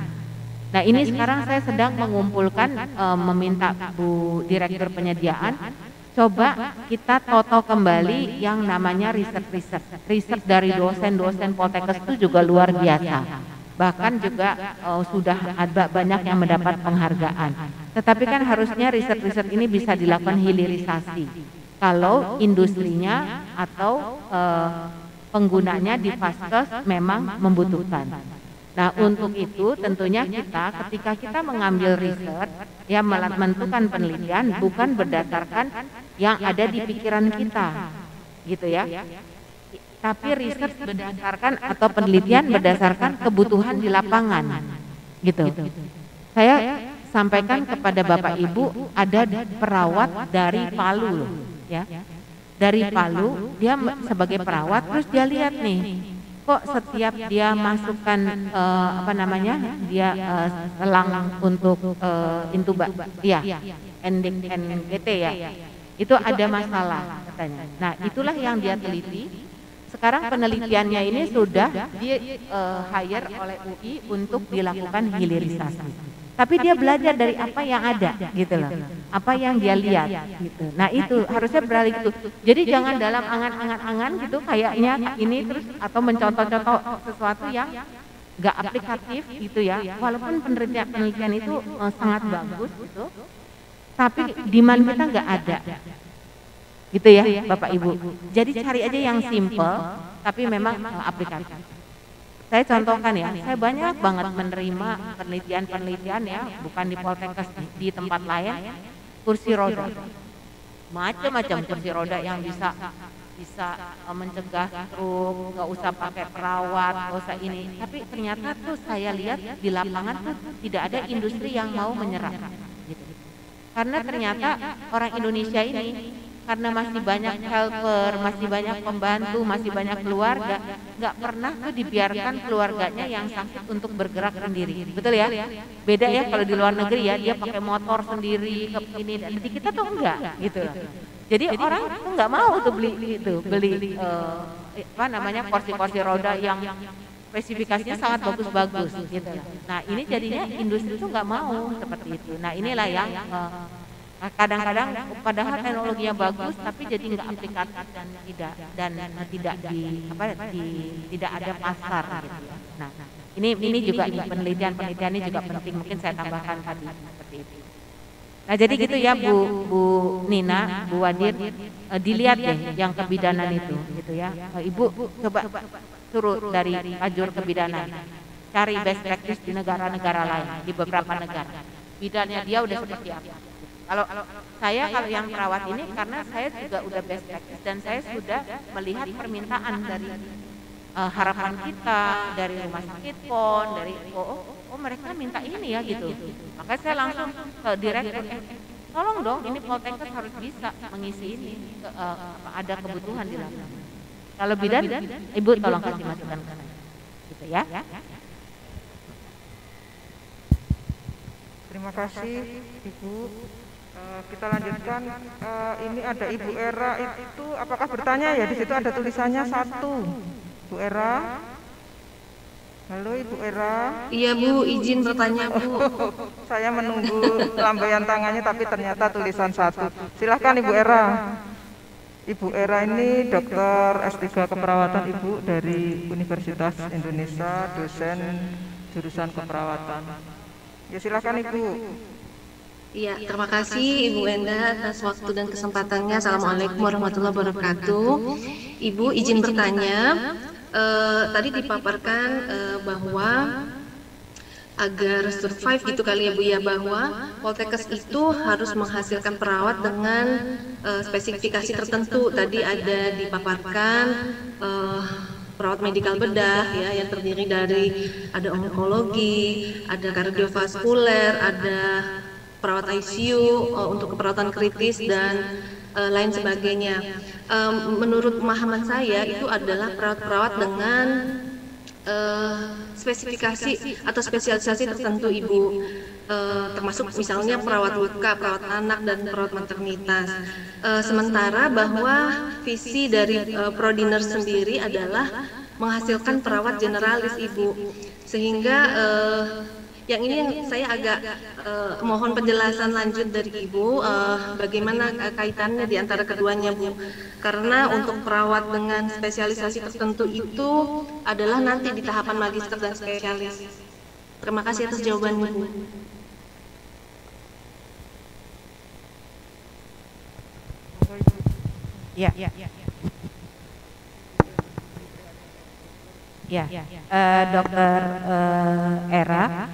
Nah, ini sekarang saya sedang mengumpulkan, meminta Bu Direktur Penyediaan, coba kita toto kembali yang namanya riset dari dosen-dosen Poltekkes itu juga luar biasa. Bahkan juga sudah ada banyak yang mendapat penghargaan. Tetapi kan harusnya riset-riset ini bisa dilakukan hilirisasi. Kalau industrinya atau penggunanya di Vaskes memang membutuhkan. Nah, untuk itu tentunya kita ketika kita mengambil riset, ya menentukan penelitian bukan berdasarkan yang ada di pikiran kita, gitu ya. Tapi riset berdasarkan atau penelitian berdasarkan kebutuhan di lapangan, gitu. Saya sampaikan kepada Bapak Ibu, ada perawat dari Palu, ya, dari Palu, dia sebagai perawat, terus dia lihat nih, kok setiap dia masukkan dia selang untuk NGT ya, itu ada masalah katanya. Nah, itulah yang dia teliti. Sekarang penelitiannya ini sudah di hire oleh UI untuk dilakukan hilirisasi. Tapi dia belajar dari apa yang ada, gitu loh. Apa yang dia lihat, gitu. Nah, itu harusnya beralih itu. Jadi jangan dalam angan-angan gitu kayaknya ini terus atau mencontoh-contoh sesuatu yang nggak aplikatif gitu ya. Walaupun penelitian itu sangat bagus gitu, tapi demand kita nggak ada. Gitu ya Bapak Ibu. Jadi cari aja yang simple tapi memang aplikatif. Saya contohkan ya, saya banyak banget menerima penelitian ya, bukan di Poltekkes, di tempat lain, kursi roda. Macam-macam kursi roda yang bisa mencegah stroke, nggak usah pakai perawat, nggak usah ini. Tapi ternyata tuh saya lihat di lapangan tuh tidak ada industri yang mau menyerap. Gitu. Karena ternyata orang Indonesia ini karena masih banyak helper, masih banyak pembantu, masih banyak keluarga, nggak pernah tuh dibiarkan keluarganya yang sakit untuk bergerak sendiri, betul ya? Beda ya kalau di luar negeri ya, dia pakai motor sendiri ke ini, dan di kita tuh enggak, gitu. Jadi orang tuh nggak mau tuh beli kursi-kursi roda yang spesifikasinya sangat bagus-bagus, gitu. Nah, ini jadinya industri tuh nggak mau seperti itu. Nah, inilah yang kadang-kadang padahal teknologinya bagus tapi jadi nggak aplikatif dan tidak ada pasar gitu ya. Nah, ini juga nih penelitian ini juga penting, mungkin saya tambahkan tadi seperti itu. Nah, jadi gitu ya Bu Nina, Bu Wadir, dilihat deh yang kebidanan itu gitu ya. Ibu coba suruh dari ajur kebidanan, cari best practice di negara-negara lain, di beberapa negara. Bidannya dia udah seperti apa? Kalau yang perawat ini, karena saya juga udah best practice dan saya sudah melihat permintaan dari harapan kita, dari rumah sakit PON, dari mereka minta ini ya gitu. Maka saya langsung ke direktur, tolong dong ini Poltekkes harus bisa mengisi ini, ada kebutuhan di lapangan. Kalau bidan, Ibu tolong kasih masukan ke saya, gitu ya. Terima kasih Ibu. Kita lanjutkan, ini ada Ibu Era, itu apakah bertanya ya? Di situ ada tulisannya 1. Bu Era. Halo Ibu Era. Iya Bu, izin bertanya Bu. Saya menunggu lambaian tangannya tapi ternyata tulisan 1. Silahkan Ibu Era. Ibu Era ini dokter S3 keperawatan Ibu dari Universitas Indonesia, dosen jurusan keperawatan. Ya silahkan Ibu. Iya, terima kasih Ibu Enda atas waktu dan kesempatannya. Assalamualaikum warahmatullahi wabarakatuh. Ibu izin bertanya, tadi dipaparkan bahwa agar survive gitu kali ya Bu ya, bahwa Poltekkes itu harus menghasilkan perawat dengan spesifikasi tertentu. Tadi ada dipaparkan perawat medikal bedah ya, yang terdiri dari ada onkologi, ada kardiovaskuler, ada perawat ICU untuk keperawatan kritis dan lain sebagainya. Menurut pemahaman saya itu adalah perawat-perawat dengan spesifikasi atau spesialisasi tertentu Ibu. termasuk misalnya perawat luka, perawat anak, dan perawat maternitas. Sementara bahwa visi dari Prodiner sendiri adalah menghasilkan perawat generalis, Ibu. Sehingga yang ini yang saya agak mohon penjelasan lanjut dari Ibu, bagaimana kaitannya di antara keduanya, Bu. Karena untuk perawat dengan spesialisasi tertentu itu adalah nanti di tahapan magister dan spesialis. Terima kasih atas jawabannya, Bu. Ya. Dokter Era,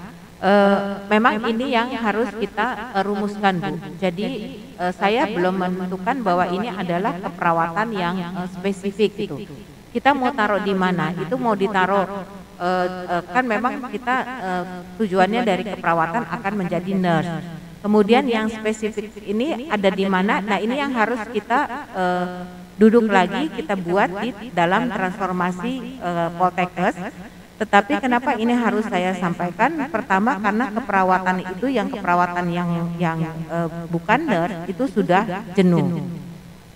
memang ini yang harus kita rumuskan, Bu. Jadi saya belum menentukan bahwa ini adalah keperawatan yang spesifik gitu. Kita mau taruh di mana? Itu mau ditaruh kan memang kita tujuannya dari keperawatan akan menjadi nurse. Kemudian yang spesifik ini ada di mana? Nah, ini yang harus kita duduk lagi, kita buat di dalam transformasi Poltekkes. Tetapi kenapa ini harus saya sampaikan? Pertama, karena keperawatan itu yang keperawatan yang bukan nurse itu sudah jenuh.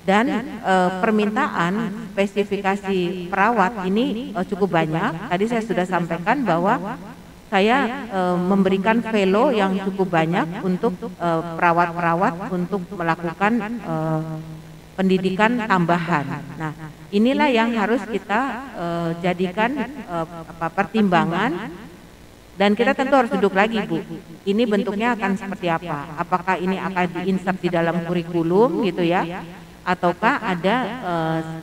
Dan permintaan spesifikasi perawat ini cukup banyak. Tadi saya sudah sampaikan bahwa saya memberikan fellow yang cukup banyak untuk perawat-perawat untuk melakukan pendidikan tambahan. Nah, inilah yang harus kita jadikan pertimbangan, dan kita tentu harus duduk lagi, Bu. Ini bentuknya akan seperti apa? Apakah ini akan diinsert di dalam kurikulum gitu ya? Ataukah ada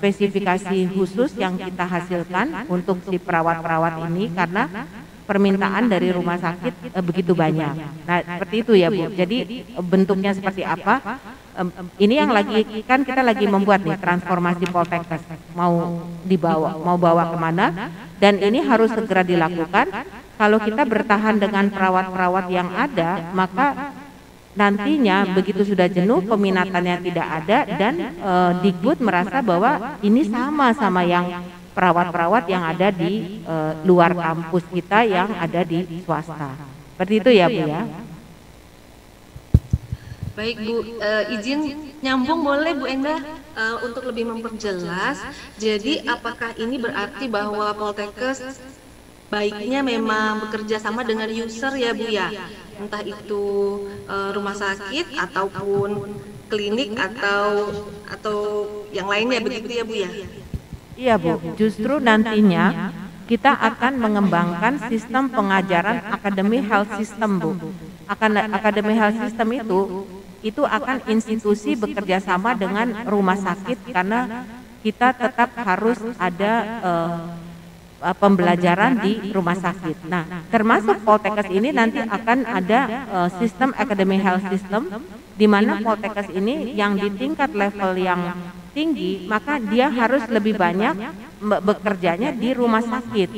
spesifikasi khusus yang kita hasilkan untuk si perawat-perawat ini karena permintaan dari rumah sakit begitu banyak. Nah, seperti itu ya, Bu. Jadi bentuknya seperti apa? Ini yang lagi kan kita lagi membuat nih transformasi Poltekkes, mau bawa kemana, dan ini harus segera dilakukan. Kalau kita bertahan dengan perawat-perawat yang ada, maka nantinya begitu sudah jenuh, peminatannya tidak ada, dan Dikbud merasa bahwa ini sama yang perawat-perawat yang ada di luar kampus kita yang ada di swasta. Seperti itu ya, Bu ya. Baik, Bu, izin nyambung boleh, Bu Endah, untuk lebih memperjelas. Jadi apakah ini berarti bahwa Poltekkes baiknya memang bekerja sama dengan user ya, Bu ya? Entah itu rumah sakit ataupun klinik atau yang lainnya, begitu ya, Bu ya? Iya, Bu, justru nantinya kita akan mengembangkan sistem pengajaran Academy Health System, Bu. Academy Health System itu akan institusi bekerja sama dengan rumah sakit, karena kita tetap harus ada pembelajaran di rumah sakit. Nah, termasuk Poltekkes ini nanti akan ada sistem Academy Health System, di mana Poltekkes ini yang di tingkat level yang tinggi, maka dia harus lebih banyak bekerjanya di rumah sakit.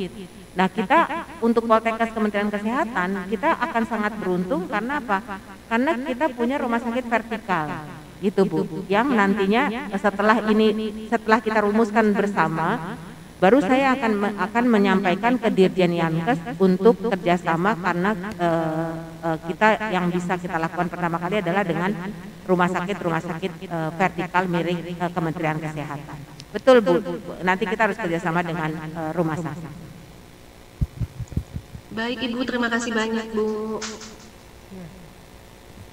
Nah, kita untuk Poltekkes Kementerian Kesehatan, kita akan sangat beruntung karena apa? Karena kita punya rumah sakit vertikal, gitu, Bu. Yang nantinya setelah kita rumuskan bersama, baru saya akan menyampaikan ke Dirjen Yankes untuk kerjasama, karena kita yang bisa kita lakukan pertama kali adalah dengan rumah sakit vertikal milik Kementerian Kesehatan. Betul, Bu. Nanti kita harus kerjasama dengan rumah sakit. Baik, Ibu, terima kasih banyak, Bu.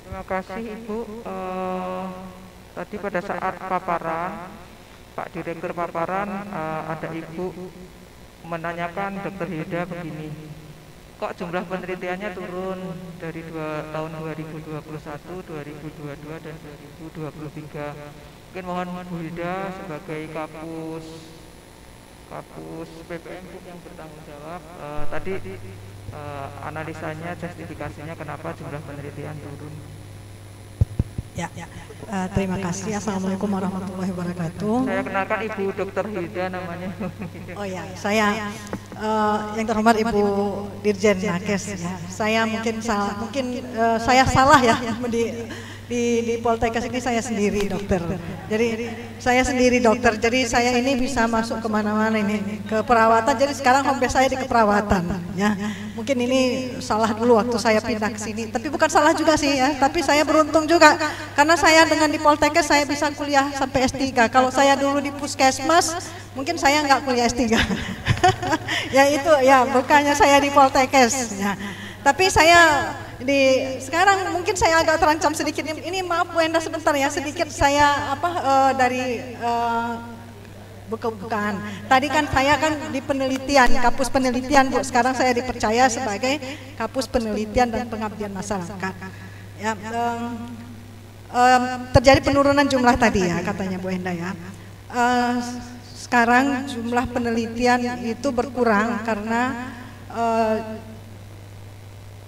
Terima kasih, Ibu. Tadi pada saat paparan, Pak Direktur paparan, ada Ibu menanyakan Dr. Hilda begini, kok jumlah penelitiannya turun dari tahun 2021, 2022, dan 2023. Mungkin mohon Bu Hilda sebagai kapus PPM yang bertanggung jawab, tadi analisanya, justifikasinya kenapa jumlah penelitian turun. Ya, terima kasih. Assalamualaikum warahmatullahi wabarakatuh. Saya kenalkan Ibu Dr. Hilda namanya. Oh ya, saya yang terhormat Ibu Dirjen Nakes. Ya. Saya mungkin saya salah ya di Poltekkes ini saya sendiri dokter. Jadi saya sendiri dokter. Jadi saya ini bisa masuk kemana-mana ini ke perawatan. Jadi sekarang home base saya di keperawatan. Ya, mungkin ini salah dulu waktu saya pindah ke sini. Tapi bukan salah juga sih ya. Tapi saya beruntung juga karena saya dengan di Poltekkes saya bisa kuliah sampai S3. Kalau saya dulu di Puskesmas mungkin saya nggak kuliah S3. Ya itu ya bukannya saya di Poltekkes. Ya. Tapi saya sekarang mungkin saya agak terancam sedikit. Ini maaf Bu Enda sebentar ya, sedikit saya bukan. Tadi kan saya kan di penelitian, kapus penelitian Bu. Sekarang saya dipercaya sebagai kapus penelitian dan pengabdian masyarakat. Ya, terjadi penurunan jumlah tadi ya katanya Bu Enda ya. Sekarang jumlah penelitian itu berkurang karena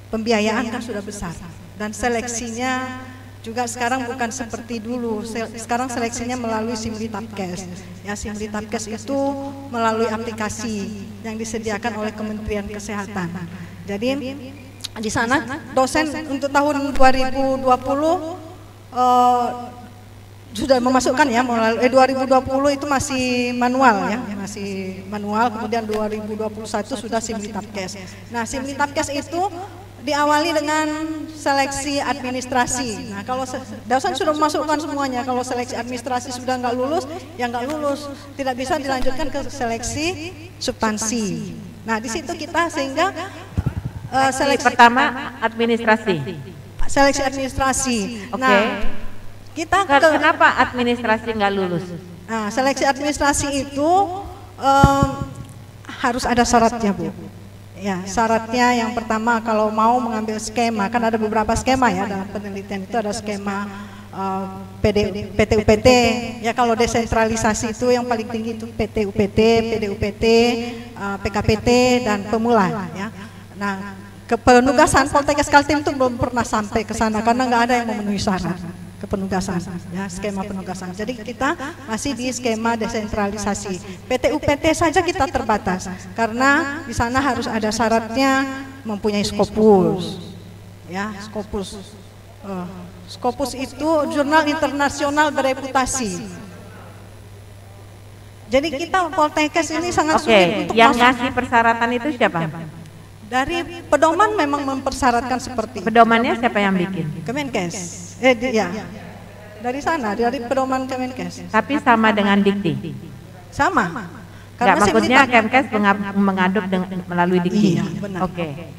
pembiayaan kan sudah besar dan seleksinya juga sekarang bukan seperti dulu. Sekarang seleksinya melalui Simlitapkes. Ya, Simlitapkes itu melalui aplikasi yang disediakan oleh Kementerian Kesehatan. Jadi di sana dosen untuk tahun 2020 sudah memasukkan ya, 2020 itu masih manual ya, masih manual. Kemudian 2021 sudah Simlitapkes. Nah, Simlitapkes itu diawali dengan seleksi administrasi. Nah, kalau dosen sudah memasukkan semuanya, kalau seleksi administrasi sudah nggak lulus, ya nggak lulus, tidak bisa dilanjutkan ke seleksi substansi. Nah, di situ kita sehingga seleksi pertama administrasi. Seleksi administrasi. Nah, kita kenapa administrasi nggak lulus? Nah, seleksi administrasi itu harus ada syaratnya Bu. Ya, syaratnya yang pertama kalau mau mengambil skema, kan ada beberapa skema ya dalam penelitian itu, ada skema PT-UPT. Ya, kalau desentralisasi itu yang paling tinggi itu PT-UPT, PD-UPT, PKPT dan pemula ya. Nah, kepenugasan Poltekkes Kaltim itu belum pernah sampai ke sana karena nggak ada yang memenuhi syarat kepenugasan ya, skema penugasan. Jadi kita masih di skema desentralisasi. PT-UPT saja kita terbatas karena di sana harus ada syaratnya mempunyai Scopus. Ya, Scopus. Scopus itu jurnal internasional bereputasi. Jadi kita Poltekkes ini sangat sulit untuk yang masuk. ngasih persyaratan itu siapa? Dari pedoman memang mempersyaratkan seperti itu. Pedomannya siapa yang bikin? Kemenkes. Ya. Dari sana, dari pedoman Kemenkes. Tapi sama dengan Dikti? Sama. Karena maksudnya Kemkes mengadop melalui Dikti? Iya, benar. Oke.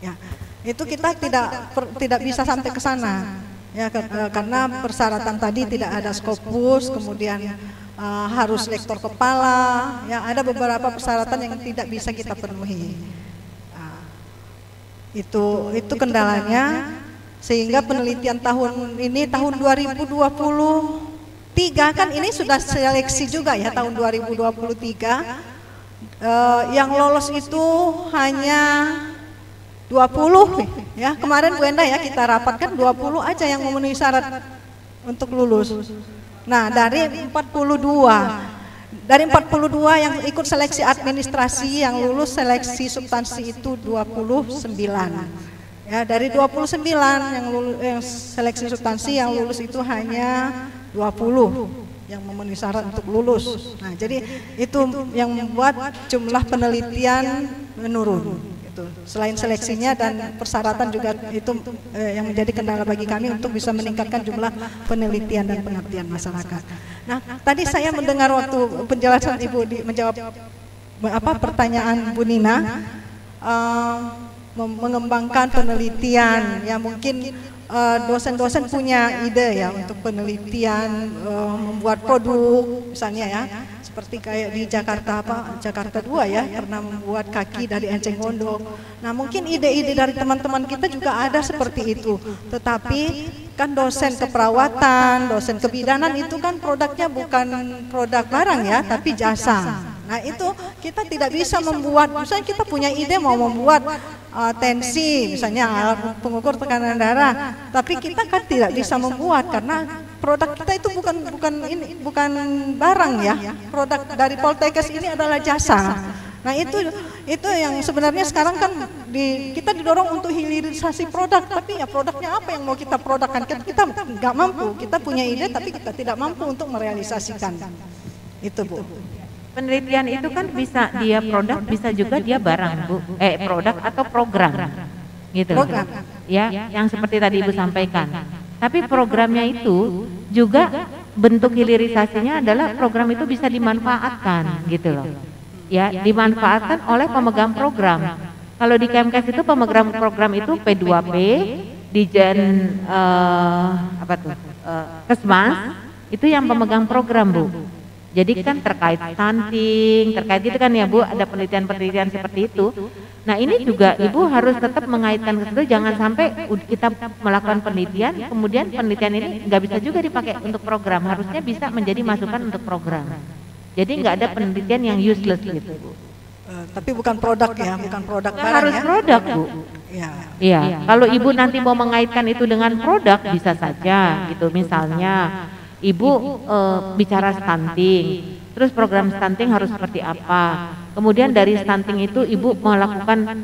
Ya, itu kita tidak bisa sampai ke sana. Ya, karena persyaratan tadi tidak ada Scopus, kemudian harus lektor kepala, ya ada beberapa persyaratan yang tidak bisa kita penuhi. Nah, itu kendalanya, sehingga penelitian tahun ini tahun 2023 kan ini sudah seleksi juga ya tahun 2023 yang lolos itu hanya 20 ya. Kemarin Bu Enda ya kita rapatkan 20 aja yang memenuhi syarat untuk lulus. Nah, dari 42 yang ikut seleksi administrasi, yang lulus seleksi substansi itu 29. Ya, dari 29 yang seleksi substansi yang lulus itu hanya 20 yang memenuhi syarat untuk lulus. Nah, jadi itu yang membuat jumlah penelitian menurun. Selain seleksinya dan persyaratan juga itu yang menjadi kendala bagi kami untuk bisa meningkatkan jumlah penelitian dan pengabdian masyarakat. Nah, tadi saya mendengar waktu penjelasan Ibu menjawab pertanyaan Bu Nina, mengembangkan penelitian, ya mungkin dosen-dosen punya ide ya untuk penelitian, membuat produk misalnya ya. Seperti kayak di Jakarta Jakarta 2 ya, pernah membuat kaki dari enceng gondok. Nah, mungkin ide-ide dari teman-teman kita juga ada seperti itu. Tetapi kan dosen keperawatan, dosen kebidanan itu kan produknya bukan produk barang ya, tapi jasa. Nah, itu kita tidak bisa membuat, misalnya kita punya ide mau membuat tensi, misalnya alat pengukur tekanan darah, tapi kita kan tidak bisa membuat karena produk kita itu bukan barang ya. Produk dari Poltekkes ini adalah jasa. Nah, itu yang sebenarnya sekarang kan kita didorong untuk hilirisasi produk, tapi ya produknya apa yang mau kita produkkan? Kita nggak mampu, kita punya ide tapi kita tidak mampu untuk merealisasikan. Itu Bu. Penelitian itu kan bisa dia produk, bisa juga dia barang Bu, produk atau program, gitu. Program. Ya, yang seperti tadi Ibu sampaikan. Tapi programnya itu juga bentuk hilirisasinya adalah program itu bisa dimanfaatkan, gitu loh. Ya, dimanfaatkan oleh pemegang program. Kalau di Kemkes itu pemegang program itu P2P, Dijen Kesmas, itu yang pemegang program Bu. Jadi kan terkait stunting, terkait itu kan ya Bu, ada penelitian-penelitian seperti itu. Nah ini juga Ibu harus tetap mengaitkan ke situ, jangan sampai kita melakukan penelitian, kemudian penelitian ini nggak bisa juga dipakai untuk program, harusnya bisa menjadi masukan untuk program. Jadi nggak ada penelitian yang useless gitu Bu. Tapi bukan produk ya, bukan produk barang harus ya. Produk Bu. Iya. Kalau Ibu nanti mau mengaitkan itu dengan produk bisa saja gitu. Misalnya Ibu bicara stunting, terus program stunting harus seperti apa. Kemudian dari stunting itu Ibu melakukan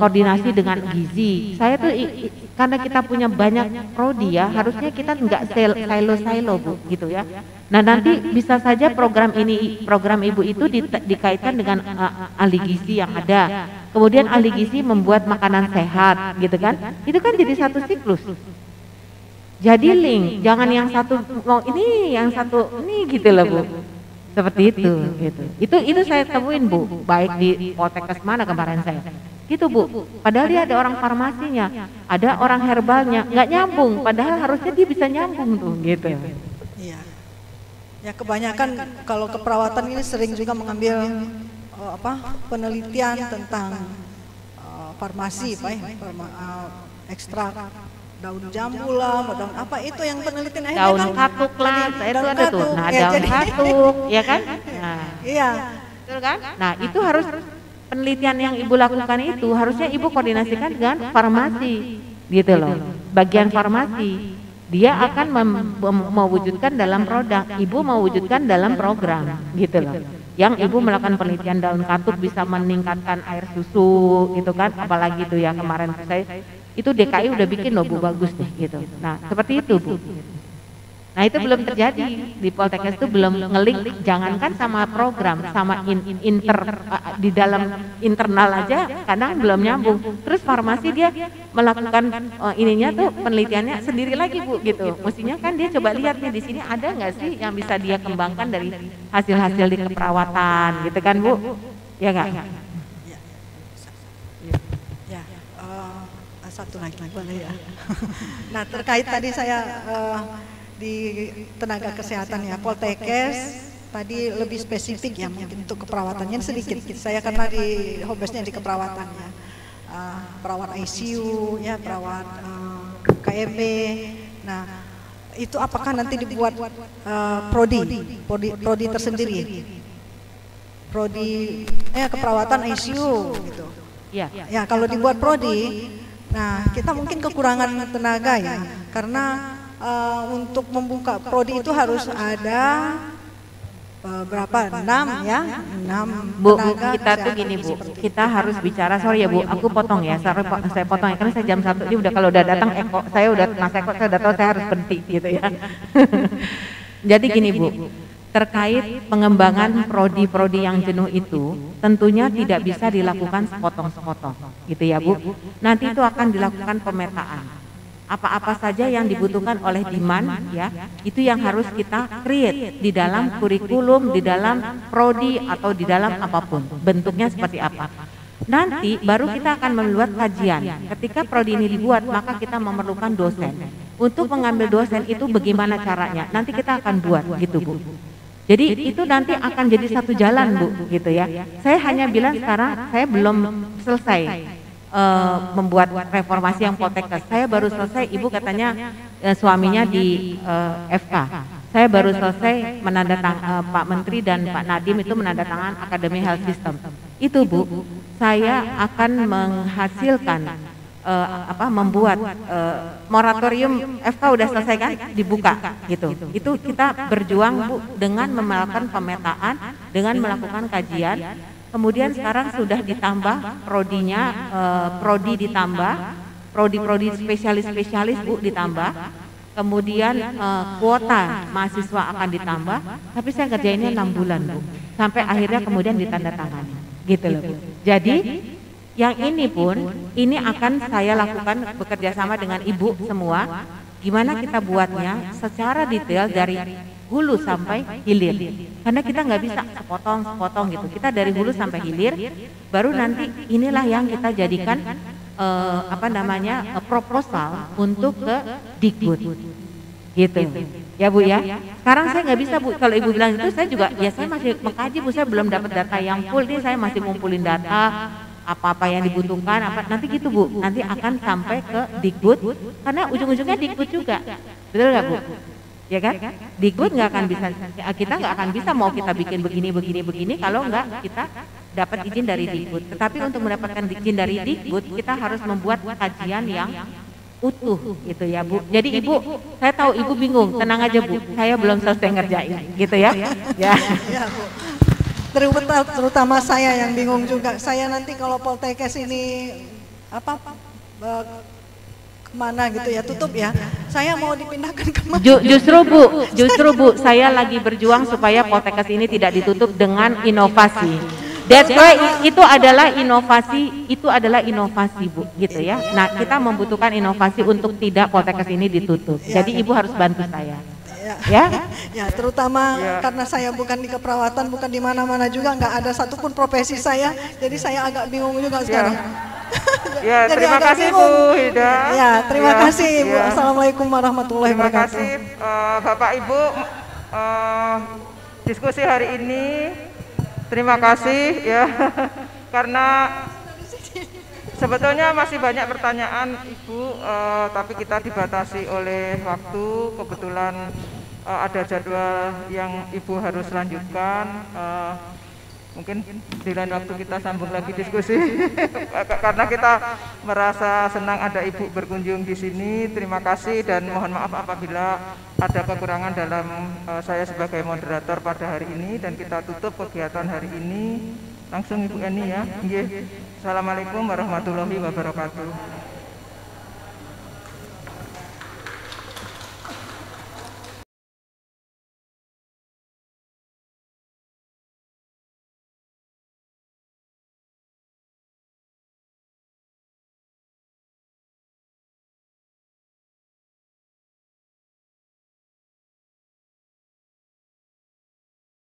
koordinasi dengan gizi. Saya tuh karena kita punya banyak prodi ya, harusnya kita nggak silo-silo Bu gitu ya. Nah nanti bisa saja program Ibu itu dikaitkan dengan ahli gizi yang ada. Kemudian ahli gizi membuat makanan sehat gitu kan. Itu kan jadi satu siklus. Jadi link, jangan yang satu mau ini, yang satu ini gitu loh Bu. Seperti itu gitu. Itu saya temuin Bu, baik di Poltekkes mana kemarin saya. Gitu Bu. Padahal dia ada orang farmasinya, ada orang herbalnya, nggak nyambung. Padahal harusnya dia bisa nyambung tuh gitu. Iya. Ya kebanyakan kalau keperawatan ini sering juga mengambil penelitian tentang farmasi, Pak, ekstrak daun jambu lah, daun apa itu yang penelitian akhirnya daun katuk lah, saya itu ada tuh. Nah, daun katuk, ya kan? Nah, iya. Betul kan? Nah, itu harus penelitian yang Ibu lakukan itu harusnya Ibu koordinasikan dengan farmasi, gitu loh. Bagian farmasi, dia akan mewujudkan dalam produk, Ibu mewujudkan dalam program, gitu loh. Yang Ibu melakukan penelitian daun katuk bisa meningkatkan air susu, gitu kan? Apalagi itu ya kemarin saya itu DKI udah bikin loh Bu, bagus deh gitu. Nah seperti itu Bu. Nah itu belum terjadi di Poltekkes itu belum ngelik, jangankan sama program, sama di dalam internal aja kadang belum nyambung. Terus farmasi dia melakukan ininya tuh penelitiannya sendiri lagi Bu gitu. Mestinya kan dia coba lihat nih di sini ada nggak sih yang bisa dia kembangkan dari hasil-hasil di keperawatan gitu kan Bu? Ya nggak? Satu lagi boleh ya. Nah terkait tadi saya di tenaga kesehatan ya, Poltekkes tadi lebih spesifik ya mungkin untuk keperawatannya sedikit. Saya karena di hobesnya di keperawatan ya, perawat ICU ya, perawat KMB. Nah itu apakah nanti dibuat prodi tersendiri? Prodi keperawatan ICU gitu. Ya kalau dibuat prodi. Nah, kita mungkin kekurangan tenaga ya, karena untuk membuka prodi itu harus ada berapa? 6 ya, 6 Bu, tenaga kita tuh gini Bu, kita harus bicara, sorry ya Bu, aku potong ya, saya potong ya, karena saya jam 1 ini udah kalau udah datang saya udah Mas Eko, saya udah tahu saya harus berhenti gitu ya. Jadi gini Bu, terkait pengembangan prodi-prodi yang jenuh itu tentunya tidak bisa dilakukan sepotong-sepotong gitu ya Bu. Nanti itu akan dilakukan pemetaan. Apa-apa saja yang dibutuhkan oleh demand ya, itu yang harus kita create di dalam kurikulum, di dalam prodi atau di dalam apapun. Bentuknya seperti apa. Nanti baru kita akan membuat kajian. Ketika prodi ini dibuat, maka kita memerlukan dosen. Untuk mengambil dosen itu bagaimana caranya? Nanti kita akan buat gitu Bu. Jadi itu nanti akan jadi satu jalan Bu gitu ya. Saya hanya bilang sekarang saya belum selesai membuat reformasi yang Poltekkes. Saya baru selesai, Ibu katanya suaminya di FK. Saya baru selesai menandatangani Pak Menteri dan Pak Nadiem itu menandatangan Akademi Health System. Itu Bu, saya akan menghasilkan membuat moratorium FK udah selesai kan, dibuka gitu. Itu kita berjuang Bu dengan melakukan pemetaan, dengan melakukan kajian. kemudian sekarang sudah ditambah prodinya, prodi ditambah, prodi-prodi spesialis-spesialis Bu ditambah, kemudian kuota mahasiswa akan ditambah, tapi saya kerjainnya 6 bulan Bu, sampai akhirnya kemudian ditandatangani, gitu loh Bu. Jadi yang ini pun, ini akan saya lakukan bekerja sama dengan Ibu semua, gimana kita buatnya secara detail dari hulu sampai hilir, karena kita nggak bisa sepotong gitu, kita dari hulu sampai hilir, baru nanti inilah yang kita jadikan proposal untuk ke Dikbud, gitu ya Bu ya. Sekarang saya nggak bisa Bu, kalau Ibu bilang itu saya juga, ya saya masih mengkaji Bu, saya belum dapat data yang full nih, saya masih ngumpulin data apa-apa yang dibutuhkan, nanti gitu Bu, nanti akan sampai ke Dikbud, karena ujung-ujungnya Dikbud juga, betul nggak Bu? Ya kan? Dikbud nggak akan bisa, kita nggak akan bisa mau kita bikin begini kalau nggak kita dapat izin dari Dikbud. Tetapi untuk mendapatkan izin dari Dikbud, kita harus membuat kajian yang utuh gitu ya Bu. Jadi Ibu, saya tahu Ibu bingung, tenang aja Bu, saya belum selesai ngerjain gitu ya. Ya. Ya Bu. Terutama saya yang bingung juga. Saya nanti kalau Poltekkes ini kemana gitu ya, tutup ya. Saya mau dipindahkan kemana? Justru Bu, saya lagi berjuang supaya Poltekkes ini tidak ditutup dengan inovasi. That's why itu adalah inovasi Bu, gitu ya. Nah, kita membutuhkan inovasi untuk tidak Poltekkes ini ditutup. Jadi Ibu harus bantu saya. Ya, terutama karena saya bukan di keperawatan, bukan di mana-mana juga, nggak ada satupun profesi saya, jadi saya agak bingung juga sekarang. Ya, terima kasih Bu Hida. Ya, terima kasih Ibu. Assalamualaikum warahmatullahi wabarakatuh. Terima kasih Bapak Ibu, diskusi hari ini. Terima kasih ya, karena sebetulnya masih banyak pertanyaan Ibu, tapi kita dibatasi oleh waktu. Kebetulan ada jadwal yang Ibu harus lanjutkan. Mungkin di lain waktu kita sambung lagi diskusi. Karena kita merasa senang ada Ibu berkunjung di sini. Terima kasih dan mohon maaf apabila ada kekurangan dalam saya sebagai moderator pada hari ini, dan kita tutup kegiatan hari ini. Langsung Ibu Eni ya. Assalamualaikum warahmatullahi wabarakatuh.